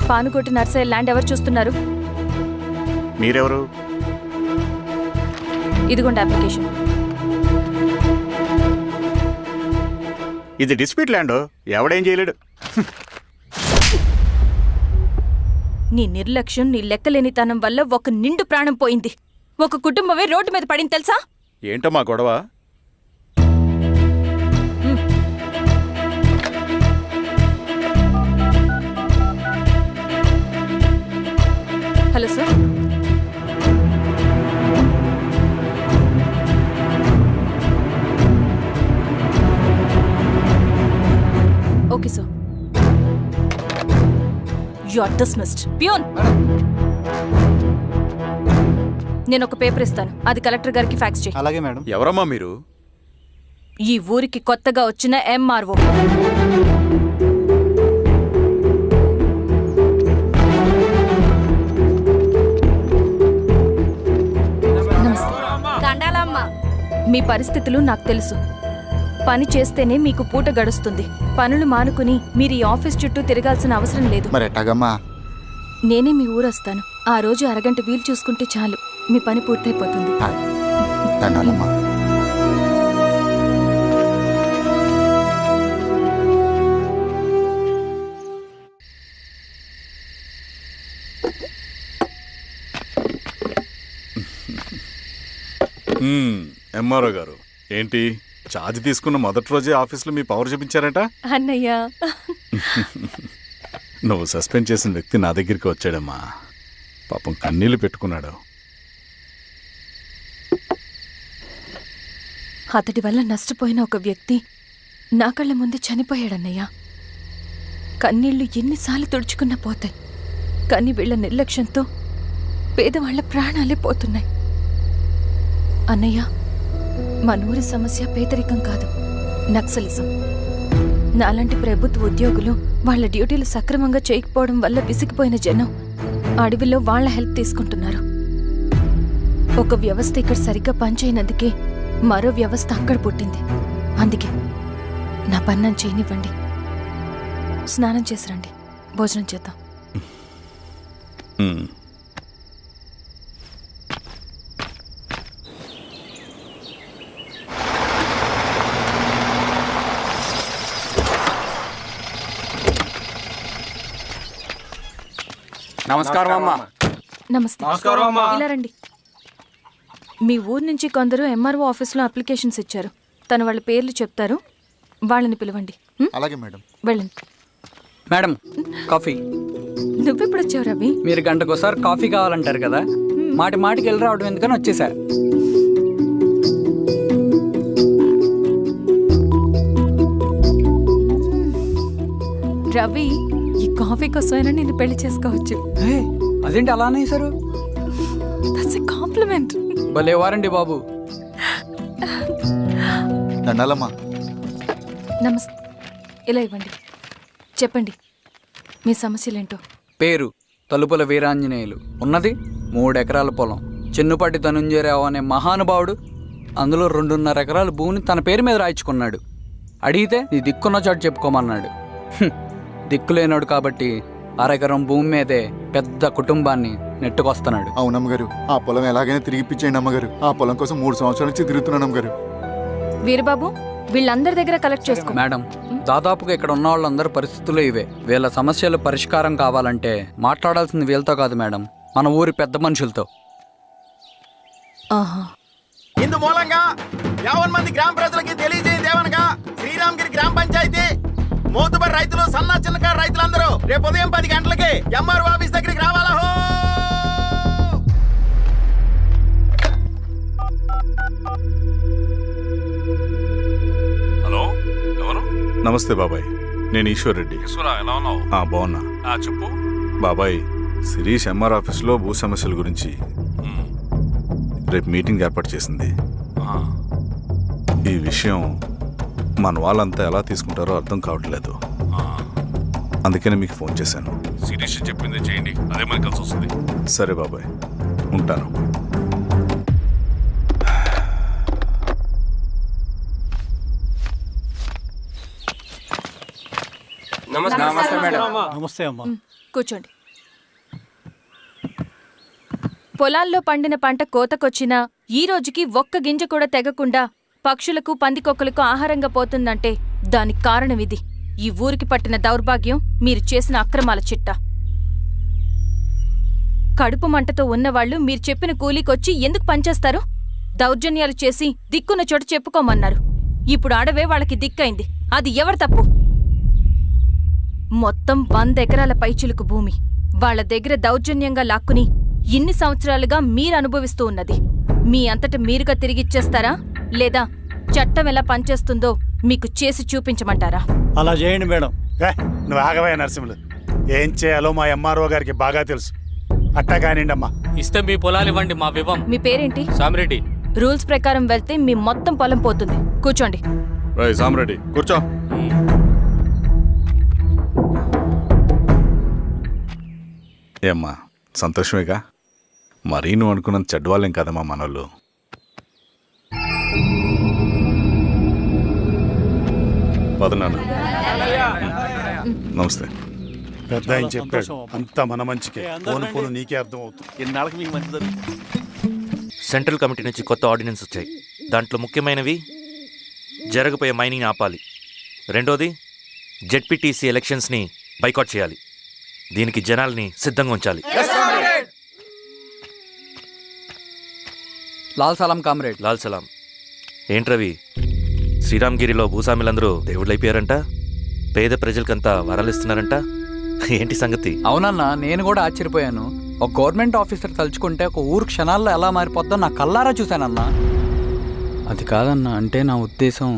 పానుకోటి Narsaiah land ఎవరు చూస్తున్నారు? మీరెవరు? ఇదిగోండి అప్లికేషన్. ఇది డిస్ప్యూట్ ల్యాండ్, ఎవడేం చేయలేడు. నీ నిర్లక్ష్యం, నీ లెక్కలేనితనం వల్ల ఒక నిండు ప్రాణం పోయింది. ఒక కుటుంబమే రోడ్డు మీద పడింది తెలుసా? ఏంటో మా గొడవ? Hello sir. Okay sir. You are dismissed. Peon, నేను ఒక పేపర్ ఇస్తాను, అది కలెక్టర్ గారికి ఫ్యాక్స్ చేయి. అలాగే మేడం. ఎవరమ్మా మీరు? ఈ ఊరికి కొత్తగా వచ్చిన ఎంఆర్ఓ. మీ పరిస్థితులు నాకు తెలుసు. పని చేస్తేనే మీకు పూట గడుస్తుంది. పనులు మానుకుని మీరు ఈ ఆఫీస్ చుట్టూ తిరగాల్సిన అవసరం లేదు. మరి ఎట్టాగమ్మా? నేనే మీ ఊరొస్తాను. ఆ రోజు అరగంట వీలు చూసుకుంటే చాలు, మీ పని పూర్తయిపోతుంది. దండాలమ్మా. ఎంఆర్ఓ గారు, ఏంటి ఛార్జ్ తీసుకున్న మొదటి రోజే ఆఫీస్లో మీ పవర్ చూపించారట? అన్నయ్య, నువ్వు సస్పెండ్ చేసిన వ్యక్తి నా దగ్గరికి వచ్చాడమ్మా. పాపం కన్నీళ్లు పెట్టుకున్నాడు. అతడి వల్ల నష్టపోయిన ఒక వ్యక్తి నా కళ్ళ ముందే చనిపోయాడన్నయ్య. కన్నీళ్లు ఎన్నిసార్లు తుడుచుకున్నా పోతాయి, కానీ వీళ్ళ నిర్లక్ష్యంతో పేదవాళ్ల ప్రాణాలే పోతున్నాయి. అన్నయ్య, మా నూరి సమస్య పేదరికం కాదు, నక్సలిజం. నాలాంటి ప్రభుత్వ ఉద్యోగులు వాళ్ల డ్యూటీలు సక్రమంగా చేయకపోవడం వల్ల విసిగిపోయిన జనం అడవిలో వాళ్ల హెల్ప్ తీసుకుంటున్నారు. ఒక వ్యవస్థ ఇక్కడ సరిగ్గా పనిచేయనందుకే మరో వ్యవస్థ అక్కడ పుట్టింది. అందుకే నా పన్నం చేయనివ్వండి. స్నానం చేసిరండి, భోజనం చేద్దాం. నమస్కారం అమ్మా. నమస్తే. ఇలా రండి. మీ ఊరు నుంచి కొందరు ఎంఆర్ఓ ఆఫీస్లో అప్లికేషన్స్ ఇచ్చారు. తను వాళ్ళ పేర్లు చెప్తారు, వాళ్ళని పిలవండి. అలాగే మేడం. వెళ్ళండి. Madam, coffee. నువ్వెప్పుడు వచ్చావు రవి? మీరు గంటకోసారి కాఫీ కావాలంటారు కదా, మాటి మాటికి వెళ్ళి రావడం ఎందుకని వచ్చేసా. రవి, ఈ కాఫీ కోసమైనా నేను పెళ్లి చేసుకోవచ్చు. అదేంటి అలా అనేసారు? That's a compliment. భలే వారండి బాబు. దండాలమ్మా. నమస్తే. ఇలా ఇవ్వండి. చెప్పండి, మీ సమస్యలేంటో. పేరు తలుపుల వీరాంజనేయులు. ఉన్నది 3 ఎకరాల పొలం. చెన్నుపాటి ధనుంజయరావు అనే మహానుభావుడు అందులో 2.5 ఎకరాల భూమిని తన పేరు మీద రాయించుకున్నాడు. అడిగితే నీ దిక్కున్న చోటు చెప్పుకోమన్నాడు. దిక్కులేనాడు కాబట్టి 1 ఎకరం భూమి మీదే పెద్ద కుటుంబాన్ని నెట్టుకొస్తున్నాడు. అవునమ్మగారు, ఆ పొలం ఎలాగైనా తిరిగి ఇప్పించేయండి అమ్మగారు. ఆ పొలం కోసం 3 సంవత్సరాల నుంచి తిరుగుతున్నాను అమ్మగారు. వీరబాబు, వీళ్ళందరి దగ్గర కలెక్ట్ చేసుకో. మేడం, దాదాపుగా ఇక్కడ ఉన్న వాళ్ళందరి పరిస్థితులు ఇవే. వీళ్ళ సమస్యలు పరిష్కారం కావాలంటే మాట్లాడాల్సింది వీళ్ళతో కాదు మేడం, మన ఊరి పెద్ద మనుషులతో. ఇందు మూలంగా 50 మంది గ్రామ ప్రజలకి తెలియజేయదేవనగా శ్రీరామగిరి గ్రామ పంచాయతీ మోతుబరి రైతులు, సన్న చిన్నకారు రైతులందరూ రేపు ఉదయం 10 గంటలకి ఎంఆర్ఓ ఆఫీస్ దగ్గరికి రావాలా. హలో, ఎవరు? నమస్తే బాబాయ్, నేను ఈశ్వర్ రెడ్డి. ఎలా ఉన్నావు? బాగున్నా. చెప్పు బాబాయ్, శిరీష్ ఎంఆర్ ఆఫీస్లో భూ సమస్యల గురించి రేపు మీటింగ్ ఏర్పాటు చేసింది. ఈ విషయం మన వాళ్ళంతా ఎలా తీసుకుంటారో అర్థం కావట్లేదు. అందుకనే మీకు ఫోన్ చేశాను. శిరీష్ చెప్పింది చేయండి, అదే మనకి కలిసి వస్తుంది. సరే బాబాయ్. ఉంటాను. నమస్తే మేడం. నమస్తే అమ్మా. కూర్చోండి. పొలాల్లో పండిన పంట కోతకొచ్చినా ఈ రోజుకి ఒక్క గింజ కూడా తెగకుండా పక్షులకు పందికొక్కలకు ఆహారంగా పోతుందంటే దానికి కారణం ఇది. ఈ ఊరికి పట్టిన దౌర్భాగ్యం మీరు చేసిన అక్రమాల చిట్టా. కడుపు మంటతో ఉన్నవాళ్లు మీరు చెప్పిన కూలీకొచ్చి ఎందుకు పనిచేస్తారు? దౌర్జన్యాలు చేసి దిక్కున్న చోట చెప్పుకోమన్నారు. ఇప్పుడు అడవే వాళ్ళకి దిక్కైంది. అది ఎవరి తప్పు? మొత్తం 100 ఎకరాల పైచిలుకు భూమి వాళ్ల దగ్గర దౌర్జన్యంగా లాక్కుని ఇన్ని సంవత్సరాలుగా మీరు అనుభవిస్తూ ఉన్నది. మీ అంతట మీరుగా తిరిగిచ్చేస్తారా లేదా చట్టం ఎలా పనిచేస్తుందో మీకు చేసి చూపించమంటారా? అలా చేయండి మేడం. నువ్వు ఆగవయ్య నరసింహులు. ఏం చేయాలో మా ఎంఆర్ఓ గారికి బాగా తెలుసు. అట్టా కానివ్వండి అమ్మా. ఇస్తే మీ పొలాలు ఇవ్వండి, మా వివం. మీ పేరేంటి? సామిరెడ్డి. రూల్స్ ప్రకారం వెళ్తే మీ మొత్తం పొలం పోతుంది. కూర్చోండి. రేయ్ సామిరెడ్డి కూర్చో. ఏమ్మా సంతోషమేగా? మరీ నువ్వు అనుకున్నంత చెడ్డవాళ్ళేం కదమ్మా మనోళ్ళు. పదనాన్న. నమస్తే. పెద్ద ఆయన చెప్పాడు అంతా మన మంచికే. పోను పోను నీకే అర్థం అవుతుంది. ఎన్నాళ్ళకి మీకు మంచి జరుగుతుంది. సెంట్రల్ కమిటీ నుంచి కొత్త ఆర్డినెన్స్ వచ్చాయి. దాంట్లో ముఖ్యమైనవి జరగబోయే మైనింగ్ ఆపాలి, రెండోది జెడ్పీటీసీ ఎలక్షన్స్ని బైకాట్ చేయాలి, దీనికి జనాల్ని సిద్ధంగా ఉంచాలి. లాల్ సలాం కామ్రేడ్. లాల్ సలాం. ఏంట్రవి, శ్రీరామ్గిరిలో భూస్వాములందరూ దేవుళ్ళైపోయారంట, పేద ప్రజలకంతా వరాలిస్తున్నారంట, ఏంటి సంగతి? అవునన్నా, నేను కూడా ఆశ్చర్యపోయాను. ఒక గవర్నమెంట్ ఆఫీసర్ తలుచుకుంటే ఒక ఊరు క్షణాల్లో ఎలా మారిపోద్దో నా కల్లారా చూశానన్నా. అది కాదన్నా, అంటే నా ఉద్దేశం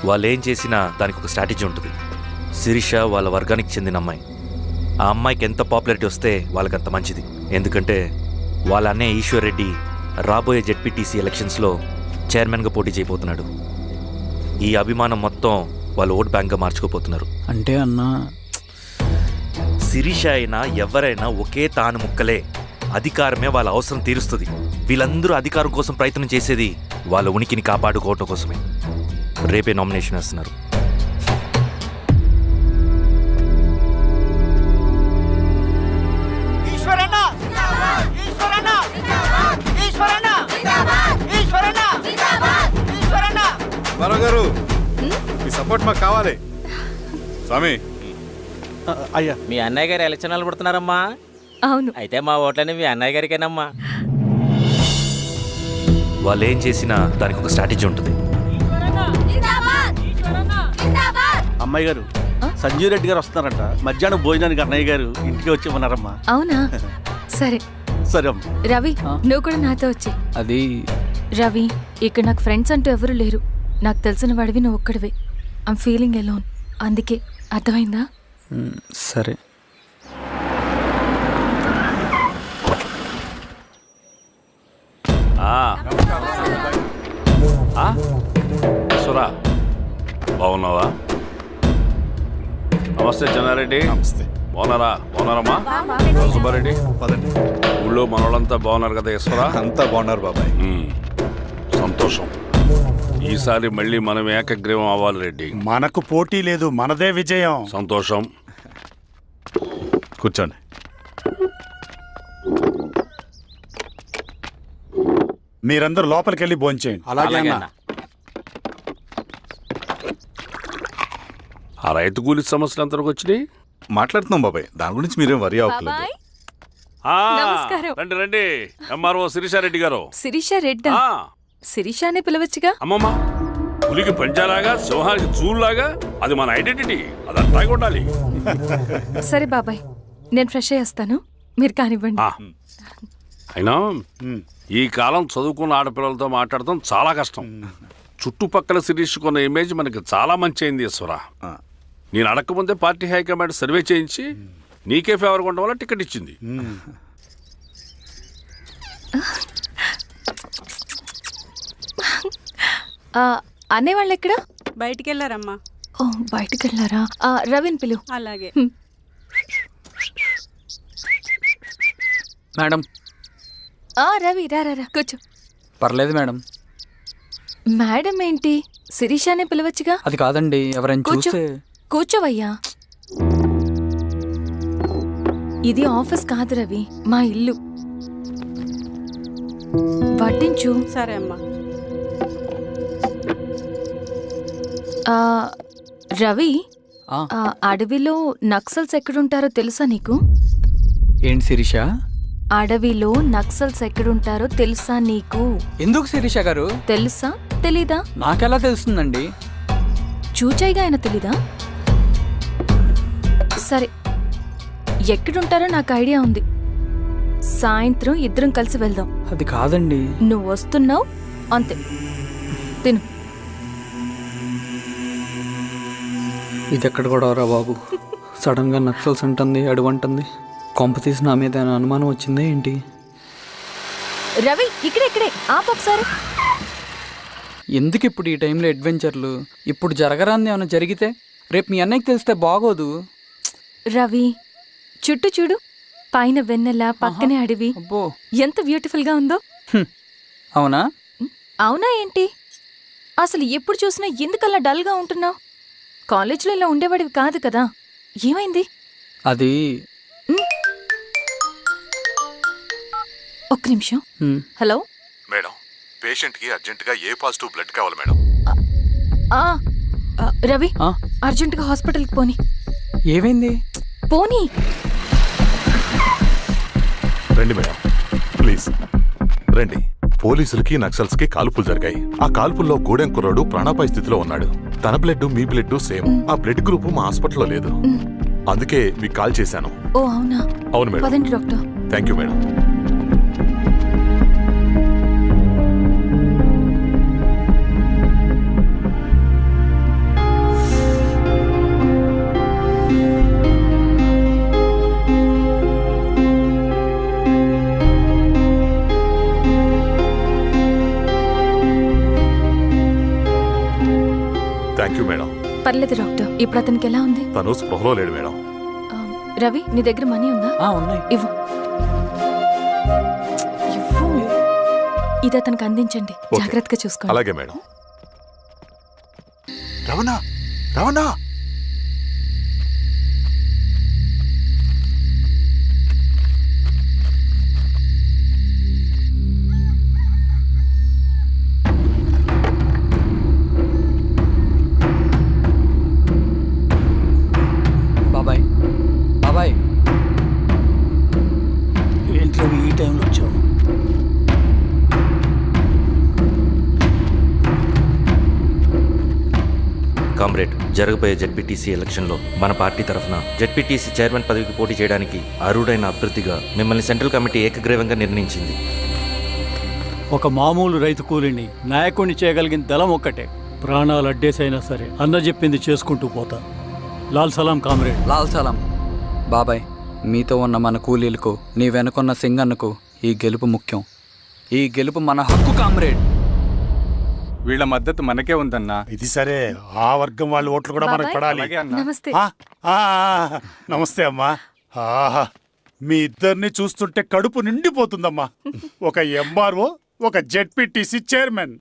వాళ్ళు ఏం చేసినా దానికి ఒక స్ట్రాటజీ ఉంటుంది. శిరీష వాళ్ళ వర్గానికి చెందిన అమ్మాయి. ఆ అమ్మాయికి ఎంత పాపులారిటీ వస్తే వాళ్ళకంత మంచిది. ఎందుకంటే వాళ్ళ అన్నయ్య ఈశ్వర్ రెడ్డి రాబోయే జెడ్పీటీసీ ఎలక్షన్స్లో చైర్మన్గా పోటీ చేయబోతున్నాడు. ఈ అభిమానం మొత్తం వాళ్ళు ఓట్ బ్యాంక్గా మార్చుకోపోతున్నారు. అంటే అన్నా, శిరీష అయినా ఎవరైనా ఒకే తాను ముక్కలే. అధికారమే వాళ్ళ అవసరం తీరుస్తుంది. వీళ్ళందరూ అధికారం కోసం ప్రయత్నం చేసేది వాళ్ళ ఉనికిని కాపాడుకోవటం కోసమే. రేపే నామినేషన్ వేస్తున్నారు. గారు మీ సపోర్ట్ మాకు కావాలి. స్వామి అయ్యా, మీ అన్నయ్య గారు ఎలక్షన్ నిలబడుతున్నారమ్మా. అవును. అయితే మా ఓట్లని మీ అన్నయ్య గారికేనమ్మా. వాళ్ళు ఏం చేసినా దానికి ఒక స్ట్రాటజీ ఉంటుంది. అమ్మాయి గారు, సంజీవ్ రెడ్డి గారు వస్తున్నారంట. మధ్యాహ్నం భోజనానికి అన్నయ్య గారు ఇంటికి వచ్చి ఉన్నారమ్మా. అవునా? సరే సరే అమ్మ. రవి, నువ్వు కూడా నాతో వచ్చే. అది రవి, ఇక్కడ నాకు ఫ్రెండ్స్ అంటూ ఎవరు లేరు. నాకు తెలిసిన వాడివి నువ్వు ఒక్కడివే. I'm feeling alone. అందుకే. అర్థమైందా? సరే. సురా, బాగున్నావా? నమస్తే చెన్నారెడ్డి. నమస్తే. బాగున్నారమ్మా? సుబ్బారెడ్డి, పదండి. ఊళ్ళో మనోళ్ళంతా బాగున్నారు కదా ఈశ్వరా? అంతా బాగున్నారు బాబాయ్. సంతోషం. ఈసారి మళ్ళీ మనం ఏకగ్రీవం అవ్వాలి రెడ్డి. మనకు పోటీ లేదు, మనదే విజయం. సంతోషం. కూర్చోండి. మీరందరూ లోపలికి వెళ్ళి భోంచేయండి. అలాగే అన్న. ఆ రైతు కూలి సమస్యలు ఎంతవరకు వచ్చినాయి? మాట్లాడుతున్నాం బాబాయ్, దాని గురించి మీరేం వరి అవ్వట్లేదు. బాబాయ్, ఆ, నమస్కారం. రండి రండి. ఎంఆర్ఓ శిరీషారెడ్డి గారు. శిరీష రెడ్డా? ఆ, శిరీష అనే పిలవచ్చుగా. అమ్మమ్మ, పులికి పంచాలాగా సింహానికి చూలాగా అది మన ఐడెంటిటీ. అది అట్లాగే ఉండాలి. సరే బాబాయ్, నేను ఫ్రెష్ అయ్యేస్తాను, మీరు కానివ్వండి. ఆ, అయినా ఈ కాలం చదువుకున్న ఆడపిల్లలతో మాట్లాడటం చాలా కష్టం. చుట్టుపక్కల శిరీషకున్న ఇమేజ్ మనకి చాలా మంచి అయింది ఈశ్వరా. నేను అడగకముందే పార్టీ హైకమాండ్ సర్వే చేయించి నీకే ఫేవర్గా ఉండడం వల్ల టికెట్ ఇచ్చింది. అనేవాళ్ళు ఎక్కడ? బయటికి వెళ్ళారమ్మా. ఓ, బయటికి వెళ్ళారా? రవిని పిలు. అలాగే. మేడం రవి రా రా రా, కూర్చో. పర్లేదు మేడం. మేడం ఏంటి, శిరీషానే పిలవచ్చుగా. అది కాదండి, ఎవరైనా కూర్చో. చూస్తే. కూర్చోవయ్యా. ఇది ఆఫీస్ కాదు రవి, మా ఇల్లు. వడ్డించు. సరే అమ్మా. ఆ, రవి, ఆ, ఆ అడవిలో నక్సల్స్ ఎక్కడుంటారో తెలుసా నీకు? ఏంటి శిరీష? అడవిలో నక్సల్స్ ఎక్కడుంటారో తెలుసా నీకు? ఎందుకు శిరీష గారు? తెలుసా తెలీదా? నాకెలా తెలుస్తుందండి? చూచాయిగా ఆయన తెలీదా? సరే, ఎక్కడుంటారో నాకు ఐడియా ఉంది. సాయంత్రం ఇద్దరం కలిసి వెళ్దాం. అది కాదండి. నువ్వు వస్తున్నావు అంతే, తిను. ఇది ఎక్కడ కూడా రా బాబు. సడన్ గా నక్సల్స్ అంటుంది, అడువంటుంది. కొంప తీసి నా మీద ఏమైనా అనుమానం వచ్చిందే ఏంటి? రవి, ఇక్కడే ఆపొకసారి. ఎందుకు ఇప్పుడు ఈ టైంలో అడ్వెంచర్లు? ఇప్పుడు జరగరాంది ఏమైనా జరిగితే రేపు మీ అన్నయ్యకి తెలిస్తే బాగోదు. రవి, చుట్టూ చూడు, పైన వెన్నెల, పక్కనే అడవి. అబ్బో, ఎంత బ్యూటిఫుల్ గా ఉందో. అవునా? అవునా ఏంటి? అసలు ఎప్పుడు చూసినా ఎందుకలా డల్ గా ఉంటున్నావు? కాలేజీలో ఇలా ఉండేవాడివి కాదు కదా, ఏమైంది? అది ఒక్క నిమిషం. హలో మేడం, పేషెంట్కి అర్జెంటుగా ఏ పాజిటివ్ బ్లడ్ కావాలి మేడం. రవి, ఆ? అర్జెంటుగా హాస్పిటల్కి పోని. ఏమైంది? పోనీ. రండి మేడం, ప్లీజ్ రండి. పోలీసులకి నక్సల్స్కి కాల్పులు జరిగాయి. ఆ కాల్పుల్లో గూడెం కుర్రాడు ప్రాణాపాయ స్థితిలో ఉన్నాడు. తన బ్లడ్ మీ బ్లడ్ సేమ్. ఆ బ్లడ్ గ్రూప్ మా హాస్పిటల్లో లేదు, అందుకే మీకు కాల్ చేశాను. ఓ అవునా? అవును మేడం. పదండి doctor. Thank you madam. Thank you madam. పర్లేదు డాక్టర్, ఇప్పుడు అతనికి ఎలా ఉంది? తను స్పృహలో లేడు మేడం. రవి, నీ దగ్గర మనీ ఉందా? ఉన్నాయి. ఇవ్వు. ఇవ్వు. ఇది అతనికి అందించండి, ఓకే. జాగ్రత్తగా చూసుకోండి. అలాగే మేడం. రవణ, రవణ, బాబాయ్, బాబాయ్. ఏంట్లో ఈ టైంలో వచ్చావు? కామ్రేడ్, జరగబోయే జెడ్పీటీసీ ఎలక్షన్లో మన పార్టీ తరఫున జెడ్పీటీసీ చైర్మన్ పదవికి పోటీ చేయడానికి అర్హుడైన అభ్యర్థిగా మిమ్మల్ని సెంట్రల్ కమిటీ ఏకగ్రీవంగా నిర్ణయించింది. ఒక మామూలు రైతు కూలిని నాయకుడిని చేయగలిగిన దళం ఒక్కటే. ప్రాణాలు అడ్డేసైనా సరే అన్న చెప్పింది చేసుకుంటూ పోతా. లాల్ సలాం కామ్రేడ్. లాల్ సలాం. బాబాయ్, మీతో ఉన్న మన కూలీలకు, నీ వెనుకున్న సింగన్నకు ఈ గెలుపు ముఖ్యం. ఈ గెలుపు మన హక్కు కామ్రేడ్. వీళ్ళ మద్దతు మనకే ఉందన్నా. ఇది సరే, ఆ వర్గం వాళ్ళ ఓట్లు కూడా మనకు బాబాయ్. పడాలి. నమస్తే. నమస్తే అమ్మా. ఆహా, మీ ఇద్దరిని చూస్తుంటే కడుపు నిండిపోతుందమ్మా. ఒక ఎంఆర్ఓ, ఒక జెడ్పీటీసీ చైర్మన్.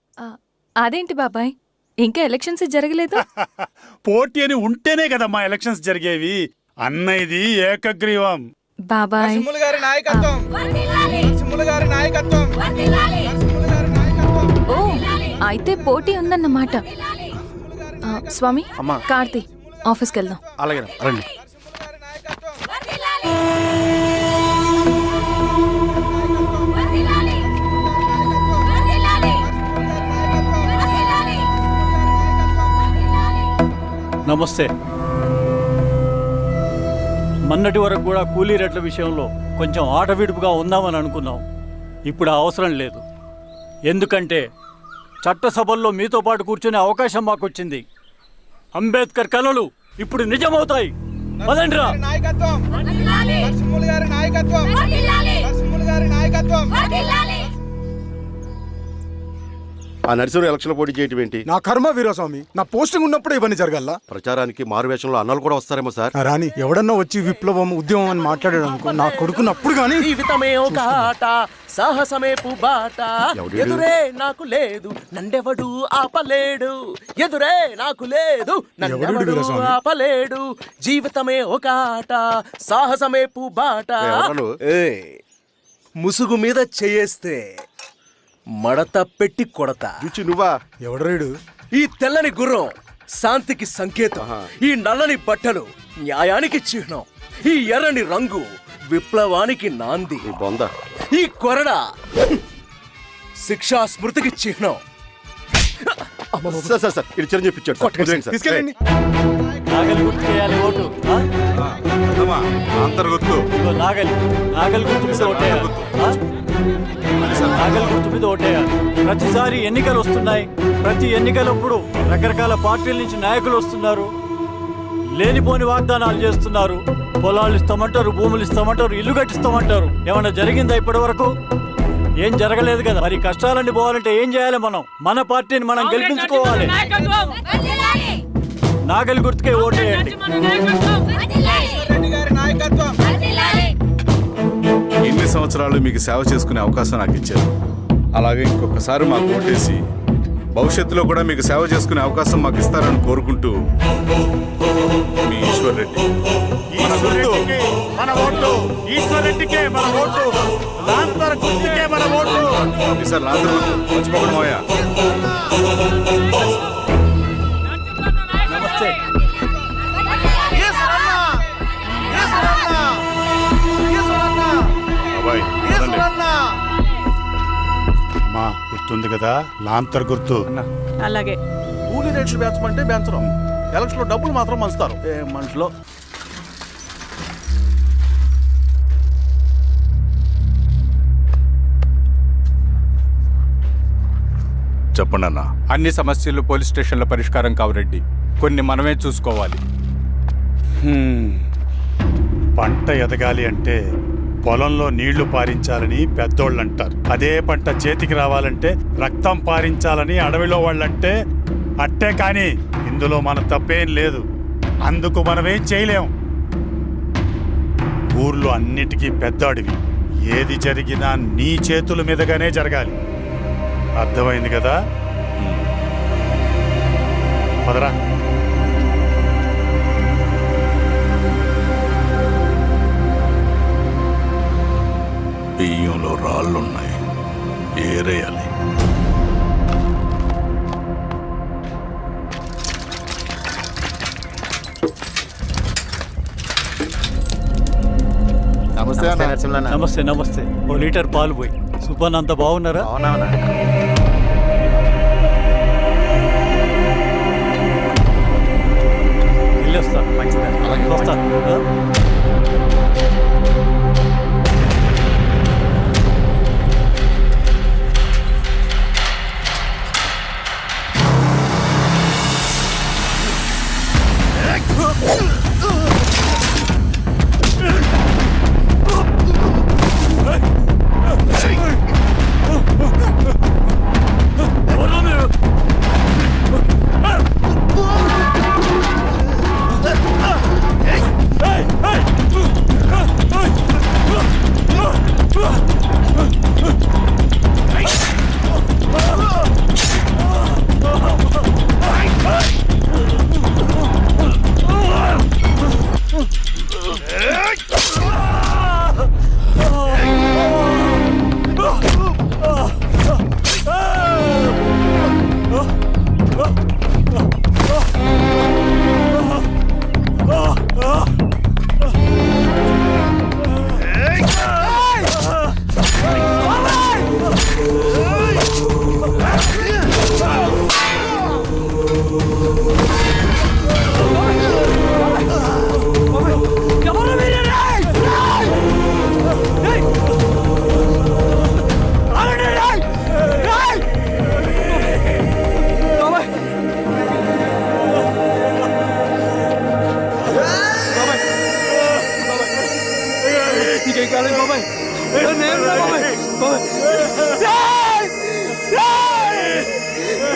అదేంటి బాబాయ్, ఇంకా ఎలక్షన్స్ జరగలేదు? పోటీ అని ఉంటేనే కదమ్మా ఎలక్షన్స్ జరిగేవి. అన్నయ్యది ఏకగ్రీవం. బాబాయ్, ఓ అయితే పోటీ ఉందన్నమాట. స్వామి, కార్తీ, ఆఫీస్కి వెళ్దాం. అలాగే రండి. నమస్తే. మొన్నటి వరకు కూడా కూలీ రేట్ల విషయంలో కొంచెం ఆట విడుపుగా ఉందామని అనుకున్నాం. ఇప్పుడు ఆ అవసరం లేదు. ఎందుకంటే చట్టసభల్లో మీతో పాటు కూర్చునే అవకాశం మాకు వచ్చింది. అంబేద్కర్ కలలు ఇప్పుడు నిజమవుతాయి. పదండ్రా. ఆ నర్సరీ ఎలక్షన్ పోటీ చేయటం ఏంటి? నా కర్మ వీరస్వామి, నా పోస్టింగ్ ఉన్నప్పుడే ఇవన్నీ జరగాల. ప్రచారానికి మారువేషంలో అన్నలు కూడా వస్తారేమో సార్. రాని ఎవడన్నా వచ్చి విప్లవం ఉద్యమం అని మాట్లాడాడు అనుకో, నా కొడుకున్నప్పుడు కానీ జీవితమే ఒక ఆట, సాహసమే పుబాట. ఎదురే నాకు లేదు, నండెవడు ఆపలేడు. ఎదురే నాకు లేదు, నండెవడు ఆపలేడు. జీవితమే ఒక ఆట, సాహసమే పుబాట. ముసుగు మీద చేయేస్తే మడత పెట్టి కొడతా. రుచి నువ్వా? ఎవడరేడు? ఈ తెల్లని గుర్రం శాంతికి సంకేతం. ఈ నల్లని బట్టలు న్యాయానికి చిహ్నం. ఈ ఎర్రని రంగు విప్లవానికి నాంది. ఈ కొరడ శిక్షా స్మృతికి చిహ్నం. సార్ ఇది చిరంజీవి పిచ్చాడు. తీసుకెళ్ళండి. నాగలి గుర్తు చేయాలి ఓటు. అంతర్గొత్తు నాగలి గుర్తు మీద ఓటేయాలి. నాగలి గుర్తు మీద ఓటేయాలి. ప్రతిసారి ఎన్నికలు వస్తున్నాయి. ప్రతి ఎన్నికలప్పుడు రకరకాల పార్టీల నుంచి నాయకులు వస్తున్నారు. లేనిపోని వాగ్దానాలు చేస్తున్నారు. పొలాలు ఇస్తామంటారు, భూములు ఇస్తామంటారు, ఇల్లు కట్టిస్తామంటారు. ఏమన్నా జరిగిందా ఇప్పటి వరకు? ఏం జరగలేదు కదా. మరి కష్టాలన్నీ పోవాలంటే ఏం చేయాలి? మన పార్టీని మనం గెలిపించుకోవాలి. నాగలి గుర్తుకే ఓటేయండి. ఇన్ని సంవత్సరాలు మీకు సేవ చేసుకునే అవకాశం నాకు ఇచ్చారు. అలాగే ఇంకొకసారి మాకు ఓటేసి భవిష్యత్తులో కూడా మీకు సేవ చేసుకునే అవకాశం మాకు ఇస్తారని కోరుకుంటూ మీ ఈశ్వర్ రెడ్డి. మన ఓటు ఈశ్వర్ రెడ్డికే, మన ఓటు లాంతర్ గుర్తుకే, మన ఓటు. సార్ లాంతర్ మర్చిపోకూడమోయా. నమస్తే. అమ్మా గుర్తుంది కదా, లాంతర్ గుర్తు. అలాగే కూలీ రేట్లు పెంచమంటే పెంచడం, ఎలక్షన్ లో డబ్బులు మాత్రం మంచుతారు. ఏ మనుషులో చెప్పండి అన్న. అన్ని సమస్యలు పోలీస్ స్టేషన్లో పరిష్కారం కావు రెడ్డి. కొన్ని మనమే చూసుకోవాలి. పంట ఎదగాలి అంటే పొలంలో నీళ్లు పారించాలని పెద్దోళ్ళు అంటారు. అదే పంట చేతికి రావాలంటే రక్తం పారించాలని అడవిలో వాళ్ళంటే అట్టే. కానీ ఇందులో మన తప్పేం లేదు. అందుకు మనమేం చేయలేం. ఊర్లో అన్నిటికీ పెద్ద అడవి. ఏది జరిగినా నీ చేతుల మీదుగానే జరగాలి. అర్థమైంది కదా? పదరా. బియ్యంలో రాళ్ళున్నాయి, ఏరేయాలి. నమస్తే అన్న. నమస్తే. నమస్తే. ఓ లీటర్ పాలు పోయి. సుబ్బన్ అంత బాగున్నారా? వెళ్ళొస్తా. వస్తా.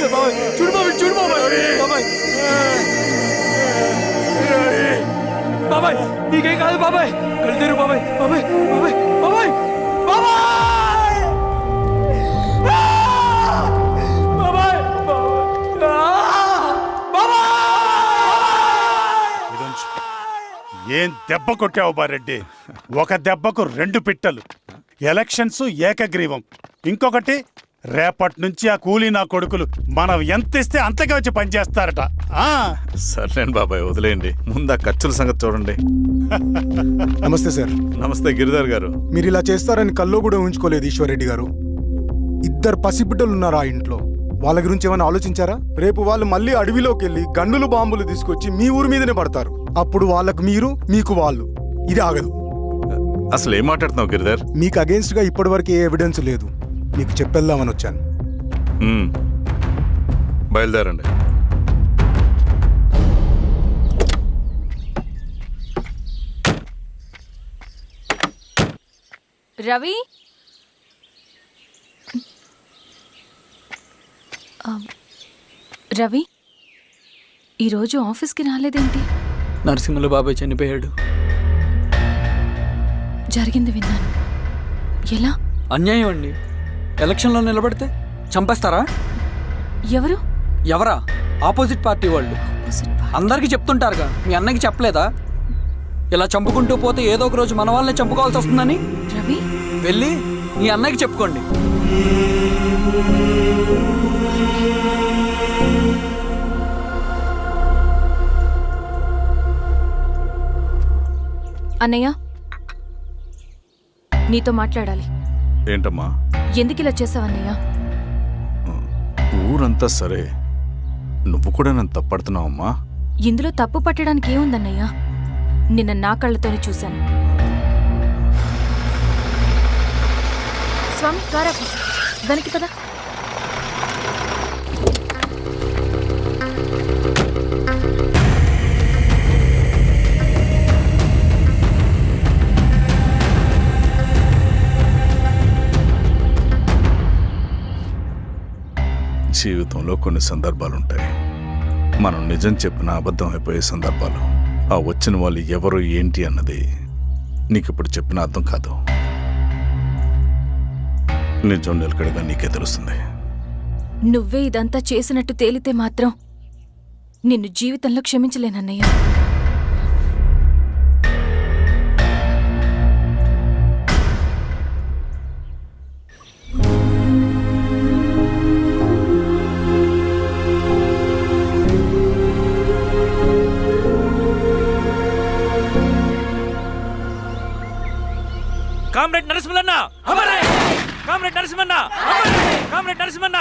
చూడు బాబాయ్ చూడు బాబాయ్ బాబాయ్ బాబాయ్ నీకేం కాదు బాబాయ్ కళ్ళు బాబాయ్ బాబాయ్ బాబాయ్ బాబాయ్ బాబాయ్ బాబాయ్ ఏం దెబ్బ కొట్టావు బారెడ్డి? ఒక దెబ్బకు 2 పిట్టలు. ఎలక్షన్స్ ఏకగ్రీవం. ఇంకొకటి, రేపటి నుంచి ఆ కూలీ నా కొడుకులు మనం ఎంత ఇస్తే అంతగా వచ్చి పనిచేస్తారట. సర్లేండి బాబాయ్, వదిలేయండి. ముందు ఆ ఖర్చుల సంగతి చూడండి. నమస్తే సార్. నమస్తే గిరిధర్ గారు. మీరు ఇలా చేస్తారని కల్లో కూడా ఉంచుకోలేదు ఈశ్వర్రెడ్డి గారు. 2 పసిబిడ్డలు ఉన్నారు ఆ ఇంట్లో. వాళ్ళ గురించి ఏమైనా ఆలోచించారా? రేపు వాళ్ళు మళ్ళీ అడవిలోకి వెళ్ళి గన్నులు బాంబులు తీసుకొచ్చి మీ ఊరి మీదనే పడతారు. అప్పుడు వాళ్ళకు మీరు, మీకు వాళ్ళు. ఇది ఆగదు. అసలు ఏం మాట్లాడుతున్నావు గిరిధర్? మీకు అగేన్స్ట్ గా ఇప్పటివరకు ఏ ఎవిడెన్స్ లేదు. మీకు చెప్పేద్దామని వచ్చాను. బయలుదేరండి. రవి, రవి ఈరోజు ఆఫీస్కి రాలేదేంటి? నరసింహుల బాబాయ్ చనిపోయాడు. జరిగింది విన్నాను. ఎలా? అన్యాయం అండి. ఎలక్షన్లో నిలబడితే చంపేస్తారా? ఎవరు? ఎవరా? ఆపోజిట్ పార్టీ వాళ్ళు. అందరికీ చెప్తుంటారుగా, మీ అన్నకి చెప్పలేదా? ఇలా చంపుకుంటూ పోతే ఏదో ఒక రోజు మన వాళ్ళని చంపుకోవాల్సి వస్తుందని. రవి, వెళ్ళి మీ అన్నకి చెప్పుకోండి. అన్నయ్య, నీతో మాట్లాడాలి. ఏంటమ్మా? ఎందుకు ఇలా చేసావన్నయ్య? ఊరంతా సరే, నువ్వు కూడా నన్ను తప్పడుతున్నావమ్మా. ఇందులో తప్పు పట్టడానికి ఏముందన్నయ్య? నిన్న నా కళ్ళతోనే చూశాను. స్వామి, కారాపు దానికి కదా. జీవితంలో కొన్ని సందర్భాలుంటాయి. మనం నిజం చెప్పిన అబద్ధం అయిపోయే సందర్భాలు. ఆ వచ్చిన వాళ్ళు ఎవరు ఏంటి అన్నది నీకిప్పుడు చెప్పిన అర్థం కాదు. నిజం నిలకడగా నీకే తెలుస్తుంది. నువ్వే ఇదంతా చేసినట్టు తేలితే మాత్రం నిన్ను జీవితంలో క్షమించలేనన్నయ్య. Comrade Narasimhanna, comrade Narasimhanna, comrade Narasimhanna.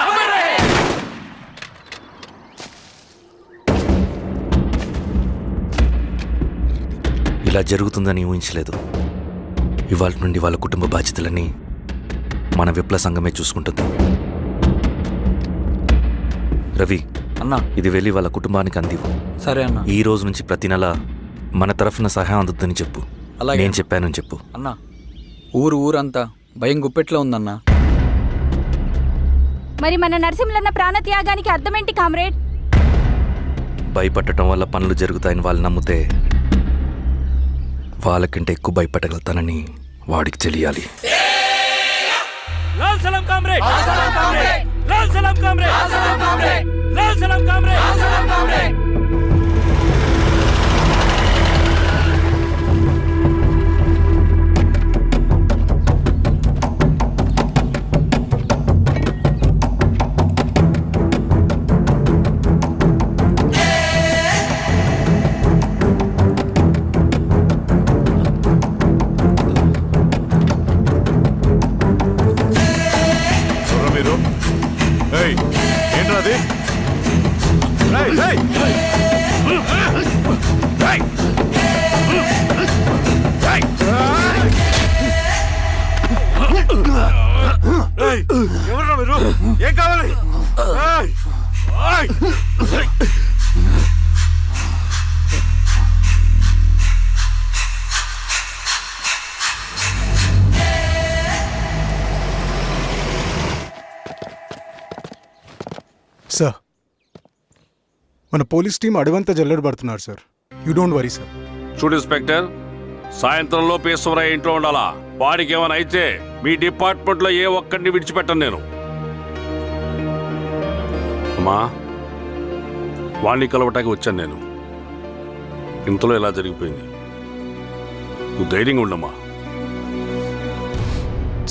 ఇలా జరుగుతుందని ఊహించలేదు. ఇవాళ నుండి వాళ్ళ కుటుంబ బాధ్యతలన్నీ మన విప్లవ సంఘమే చూసుకుంటుంది. రవి అన్నా, ఇది వెళ్ళి వాళ్ళ కుటుంబానికి అందివు. సరే అన్న. ఈ రోజు నుంచి ప్రతి నెల మన తరఫున సహాయం అందుతుందని చెప్పు. అలాగే. నేను చెప్పానని చెప్పు. అన్నా, ఊరంతా భయం గుప్పెట్లో ఉందన్నా. మరి మన నరసింహులన్న ప్రాణత్యాగానికి అర్థమేంటి కామ్రేడ్? భయపడటం వల్ల పనులు జరుగుతాయని వాళ్ళు నమ్మితే వాళ్ళకంటే ఎక్కువ భయపడగలుగుతానని వాడికి తెలియాలి. లాల్ సలాం కామ్రేడ్, లాల్ సలాం కామ్రేడ్, లాల్ సలాం కామ్రేడ్, లాల్ సలాం కామ్రేడ్, లాల్ సలాం కామ్రేడ్, లాల్ సలాం కామ్రేడ్. ఎవరు మీరు? ఏం కావాలి? సార్ మన పోలీస్ టీం అడవంతా జల్లెడ పడుతున్నారు sir. You don't worry sir. చూడు ఇన్స్పెక్టర్, సాయంత్రంలో ఈశ్వరయ్య ఇంట్లో ఉండాలా. వాడికి ఏమైనా అయితే మీ డిపార్ట్మెంట్లో ఏ ఒక్కడిని విడిచిపెట్టను నేను. అమ్మా, వాణ్ణి కలవటానికి వచ్చాను నేను. ఇంతలో ఇలా జరిగిపోయింది. నువ్వు ధైర్యంగా ఉండమ్మా.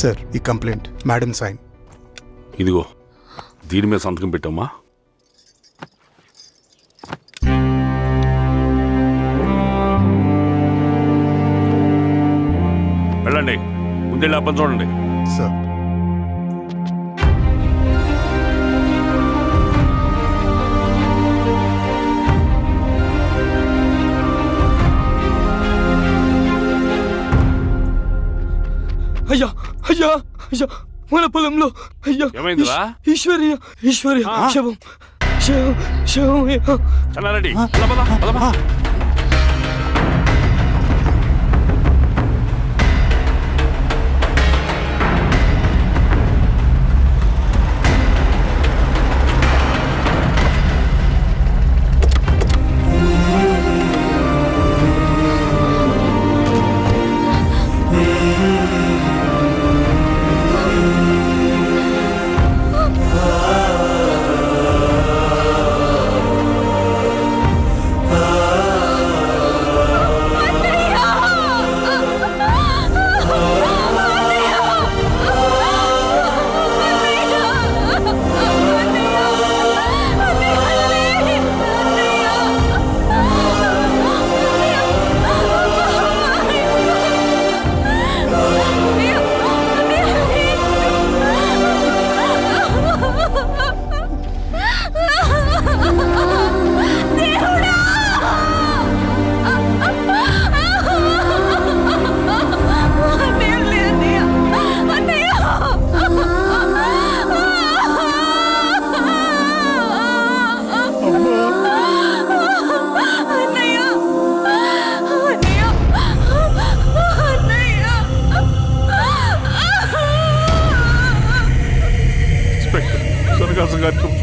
సార్ ఈ కంప్లైంట్ మేడం సైన్. ఇదిగో దీని మీద సంతకం పెట్టమ్మా. వెళ్ళండి, ముందెళ్ళి అబ్బని చూడండి. సార్ అయ్యా అయ్యా అయ్యా, మన పొలంలో అయ్యా ఏమైందిరా? ఈశ్వర్య ఈశ్వర్య శవం శవం శవం. చెన్నారెడ్డి, పద, పద, పద, పద.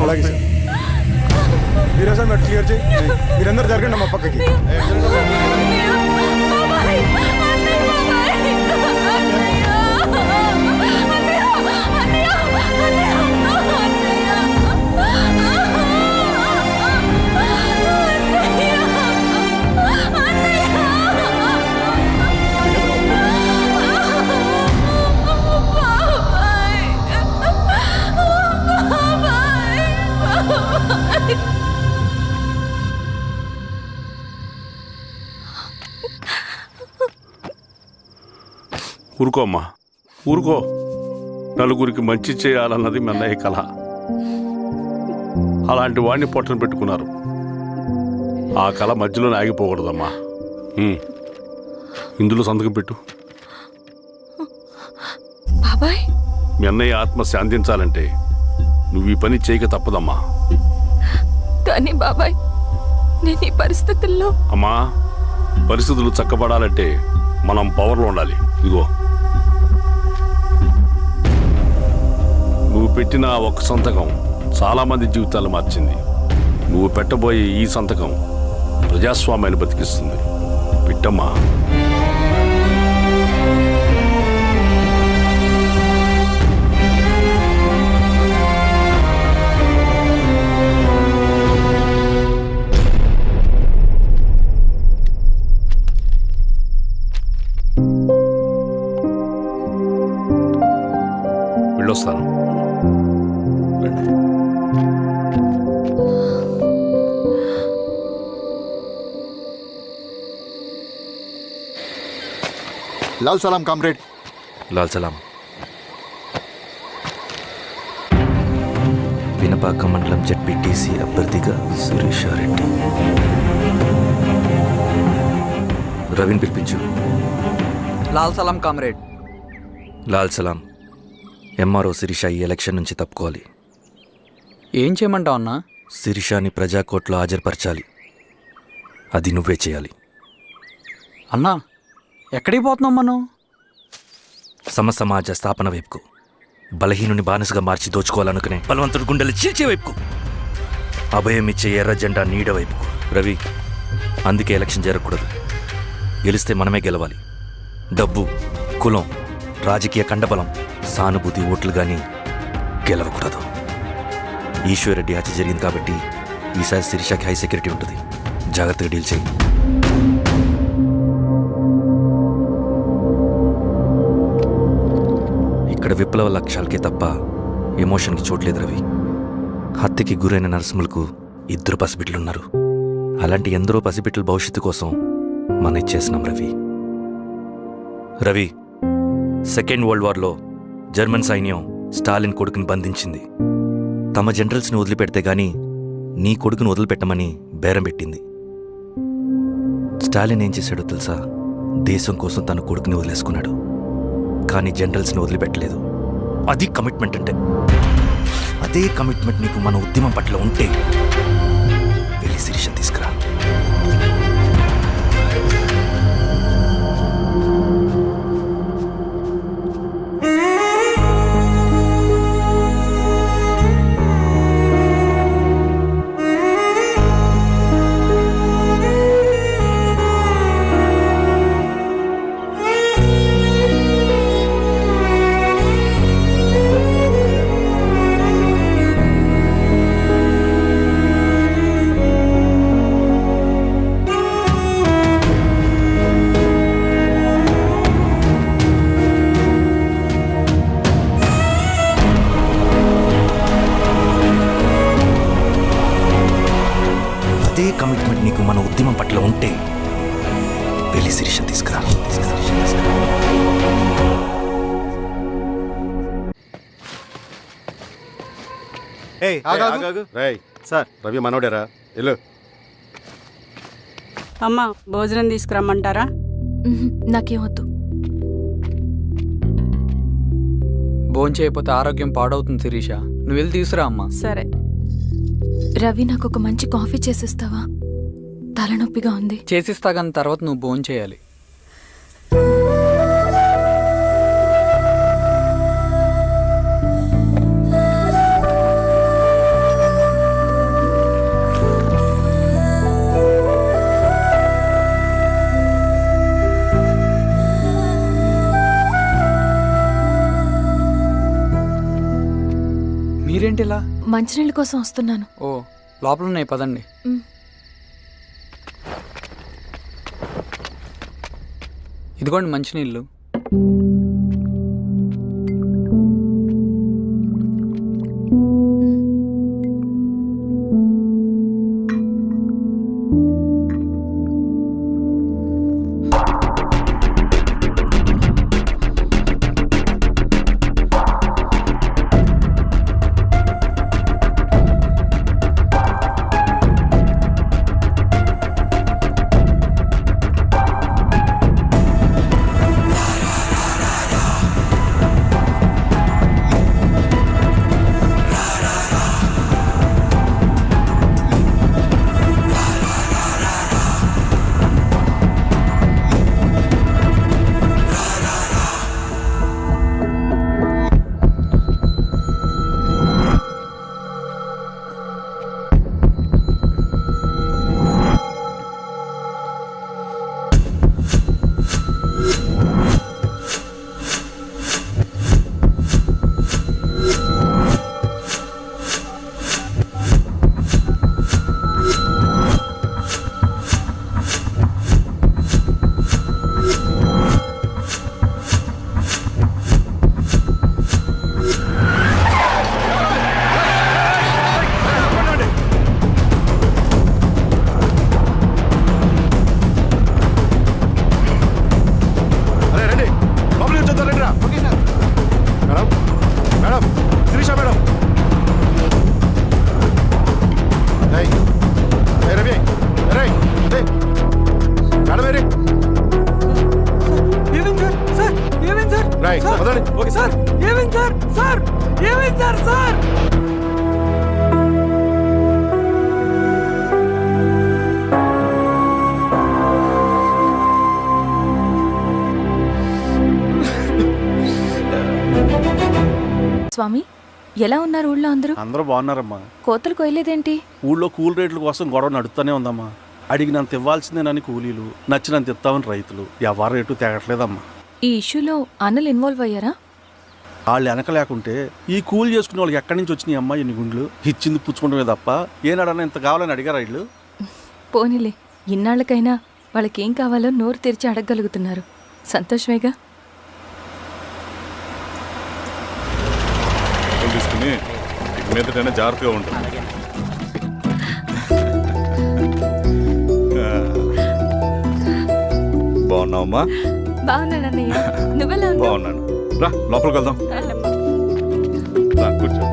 అలాగే సార్. మీరే సార్ మెట్ క్లియర్ చేయి. మీరందరూ జరగండి మా పక్కకి. ఊరుకో అమ్మా, ఊరుకో. నలుగురికి మంచి చేయాలన్నది మీ అన్నయ్య కళ. అలాంటి వాడిని పొట్టన పెట్టుకున్నారు. ఆ కళ మధ్యలోనే ఆగిపోకూడదమ్మా. ఇందులో సంతకం పెట్టు. బాబాయ్, మీ అన్నయ్య ఆత్మ శాంతించాలంటే నువ్వు ఈ పని చేయక తప్పదమ్మా. కానీ బాబాయ్, నేను ఈ పరిస్థితుల్లో. అమ్మా, పరిస్థితులు చక్కబడాలంటే మనం పవర్లో ఉండాలి. ఇదిగో నువ్వు పెట్టిన ఒక్క సంతకం చాలా మంది జీవితాలు మార్చింది. నువ్వు పెట్టబోయే ఈ సంతకం ప్రజాస్వామ్యాన్ని బతికిస్తుంది. పెట్టమ్మా. వెళ్ళొస్తాను. లాల్ సలాం కామ్రేడ్. లాల్ సలాం. వినపాక మండలం జెడ్పీటీసీ అభ్యర్థిగా శిరీషారెడ్డి. రవిని పిలిపించు. లాల్ సలాం కామ్రేడ్. లాల్ సలాం. ఎంఆర్ఓ శిరీష ఈ ఎలక్షన్ నుంచి తప్పుకోవాలి. ఏం చేయమంటావు అన్నా? శిరీషాని ప్రజాకోర్టులో హాజరుపరచాలి. అది నువ్వే చేయాలి. అన్నా, ఎక్కడికి పోతున్నాం మనం? సమసమాజ స్థాపన వైపుకు. బలహీనుని బానిసగా మార్చి దోచుకోవాలనుకునే బలవంతుడి గుండెలు చీల్చే వైపుకు. అభయం ఇచ్చే ఎర్ర జెండా నీడ వైపుకు. రవి, అందుకే ఎలక్షన్ జరగకూడదు. గెలిస్తే మనమే గెలవాలి. డబ్బు, కులం, రాజకీయ కండబలం, సానుభూతి ఓట్లు కానీ గెలవకూడదు. ఈశ్వర్రెడ్డి హత్య జరిగింది కాబట్టి ఈసారి శిరీషకి హై సెక్యూరిటీ ఉంటుంది. జాగ్రత్తగా డీల్ చేయి. ఇక్కడ విప్లవ లక్ష్యాలకే తప్ప ఎమోషన్కి చోట్లేదు రవి. హత్యకి గురైన నరసింహులకు 2 పసిబిడ్డలున్నారు. అలాంటి ఎందరో పసిబిడ్డల భవిష్యత్తు కోసం మనం ఇచ్చేసినాం రవి. రవి, సెకండ్ వరల్డ్ వార్లో జర్మన్ సైన్యం స్టాలిన్ కొడుకుని బంధించింది. తమ జనరల్స్ని వదిలిపెడితే గాని నీ కొడుకుని వదిలిపెట్టమని బేరం పెట్టింది. స్టాలిన్ ఏం చేశాడో తెలుసా? దేశం కోసం తన కొడుకుని వదిలేసుకున్నాడు. కానీ జనరల్స్ని వదిలిపెట్టలేదు. అది కమిట్మెంట్ అంటే. అదే కమిట్మెంట్ నీకు మన ఉద్యమం పట్ల ఉంటే వెళ్ళి శిరీషను తీసుకురా. అదే కమిట్మెంట్ నీకు మన ఉద్యమం పట్ల ఉంటే వెళ్ళి శిరీషను తీసుకురా. సార్, రవి మనోడేరా? వెళ్ళు. అమ్మా, భోజనం తీసుకురమ్మంటారా? నాకేమొద్దు. భోంచేయకపోతే ఆరోగ్యం పాడవుతుంది శిరీష. నువ్వు వెళ్ళి తీసురా అమ్మా. సరే. రవి, నాకు ఒక మంచి కాఫీ చేసిస్తావా? తలనొప్పిగా ఉంది. చేసిస్తా కానీ తర్వాత నువ్వు భోంచేయాలి. మీరేంటిలా? మంచినీళ్ళ కోసం వస్తున్నాను. ఓ, లోపల ఉన్నాయి, పదండి. ఇదిగోండి మంచినీళ్ళు. స్వామి, ఎలా ఉన్నారు ఊళ్ళో అందరూ? అందరూ బాగున్నారమ్మా. కోతలు కొయ్యలేదేంటి? ఊళ్ళో కూల్ రేట్ల కోసం గొడవ నడుస్తూనే ఉందమ్మా. అడిగినంత ఇవ్వాల్సిందేనని కూలీలు, నచ్చినంత ఇస్తామని రైతులు. ఎవరు రేటు తేగట్లేదమ్మా. ఈ ఇష్యూలో అన్నలు ఇన్వాల్వ్ అయ్యారా? వాళ్ళు వెనక లేకుంటే ఈ కూలి చేసుకునే వాళ్ళకి ఎక్కడి నుంచి వచ్చినాయి అమ్మా ఎన్ని గుండ్లు? ఇచ్చింది పుచ్చుకుంటమే తప్ప ఏనాడన్నా ఇంత కావాలని అడిగారా వీళ్ళు? పోనీలే, ఇన్నాళ్ళకైనా వాళ్ళకేం కావాలో నోరు తెరిచి అడగగలుగుతున్నారు. సంతోషమేగా. తీసుకుని ఇక మీదటైనా జాగ్రత్తగా ఉంటుంది. బాగున్నావమ్మా? బాగున్నానన్నయ్య, నువ్వెలా ఉన్నావు? బాగున్నాను. రా లోపలికి వెళ్దాం. రా కూర్చో.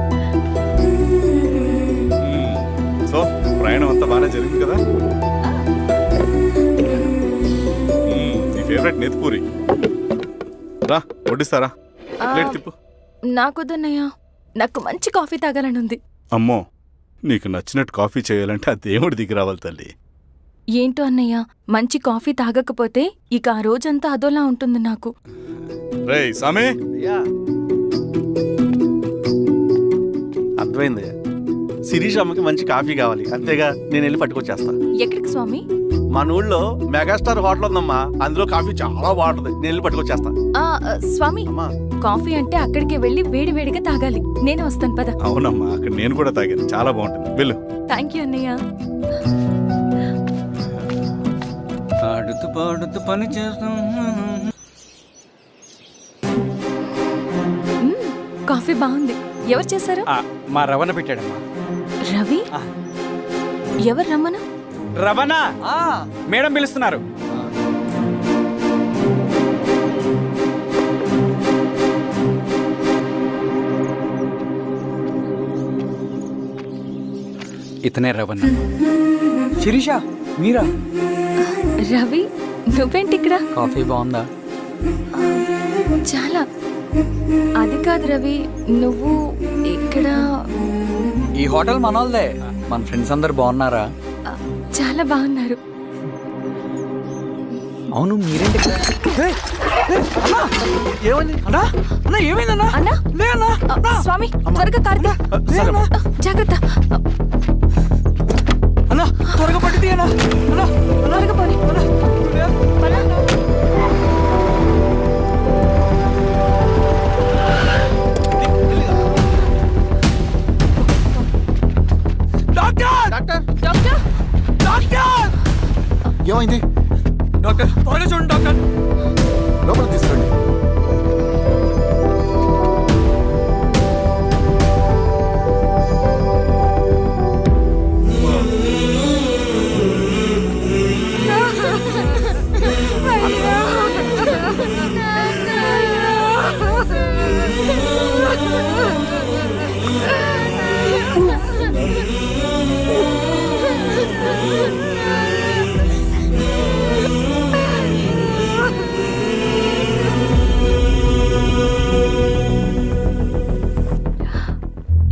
సో ప్రయాణం అంతా బాగానే జరిగింది కదా? నీ ఫేవరెట్ నెత్తిపూరి. రా వడ్డిస్తారా? ప్లేట్ తిప్పు. నాకొద్దన్నయ్య, నాకు మంచి కాఫీ తాగాలని ఉంది. అమ్మో, నీకు నచ్చినట్టు కాఫీ చేయాలంటే ఆ దేవుడి దిగి రావాలి తల్లి. ఏంటో అన్నయ్య, మంచి కాఫీ తాగకపోతే ఇక ఆ రోజంతా అదోలా ఉంటుంది నాకు. రేయ్ సామే, అర్థమైంది. శిరీష్ అమ్మకి మంచి కాఫీ కావాలి, అంతేగా నేను వెళ్ళి పట్టుకొచ్చేస్తా. ఎక్కడికి స్వామి? మన ఊళ్ళో మెగాస్టార్ హోటల్ ఉందమ్మా, అందులో కాఫీ చాలా బాగుంటుంది. నేను వెళ్ళి పట్టుకొచ్చేస్తా. స్వామి, కాఫీ అంటే అక్కడికే వెళ్ళి వేడి వేడిగా తాగాలి. నేను వస్తాను పద. అవునమ్మా, అక్కడ నేను కూడా తాగాను, చాలా బాగుంటుంది. వెళ్ళు. థ్యాంక్ యూ అన్నయ్య. ఆడుతూ పాడుతూ పని చేస్తాం. కాఫీ బాగుంది. ఎవరు చేశారు? మా రవణ పెట్టాడమ్మా. రవి? ఎవరు రమ్మను? రవణ మేడం పిలుస్తున్నారు. ఇతనే రవణ. శిరీష మీరా? రవి, నువ్వేంటి ఇక్కడ? కాఫీ బాగుందా? చాలా. అది కాదు రవి, నువ్వు ఇక్కడ. ఈ హోటల్ మనోల్దే. మన ఫ్రెండ్స్ అందరు బాగున్నారా? చాలా బాగున్నారు. అవును, మీరేంటి ఇక్కడ? ఏమైందన్నా? అన్నా, స్వామి త్వరగా కారుదా. జాగ్రత్త అన్నా, త్వరగా పట్టింది అన్నా. త్వరగా పోనీ. ఏమైంది డాక్టర్? త్వరగా చూడండి డాక్టర్. లోపలికి తీసుకురండి.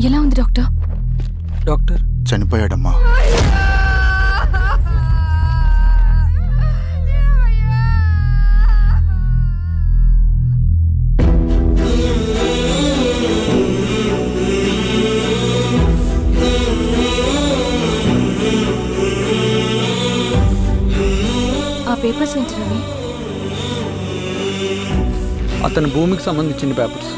ఎలా ఉంది డాక్టర్? డాక్టర్ చనిపోయాడమ్మా. ఆ పేపర్స్ ఏంటి రవి? అతని భూమికి సంబంధించిన పేపర్స్.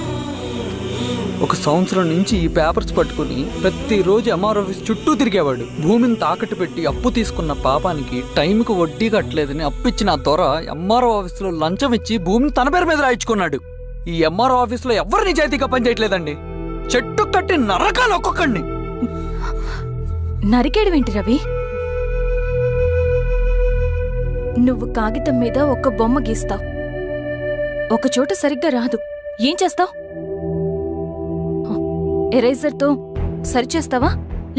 ఒక సంవత్సరం నుంచి ఈ పేపర్స్ పట్టుకుని ప్రతిరోజు ఎంఆర్ ఆఫీస్ చుట్టూ తిరిగేవాడు. భూమిని తాకట్టు పెట్టి అప్పు తీసుకున్న పాపానికి టైంకి వడ్డీ కట్టలేదని అప్పిచ్చిన ఆ త్వర ఎంఆర్ఓ ఆఫీస్లో లంచం ఇచ్చి భూమిని తన పేరు మీద రాయించుకున్నాడు. ఈ ఎంఆర్ఓ ఆఫీస్లో ఎవరు నిజాయితీగా పనిచేయట్లేదండి. చెట్టు కట్టి నరకాలు ఒక్కొక్కడిని. నరికేయడమేంటి రవి? నువ్వు కాగితం మీద ఒక బొమ్మ గీస్తావు, ఒక చోట సరిగ్గా రాదు, ఏం చేస్తావు? ఎరేజర్తో సరిచేస్తావా,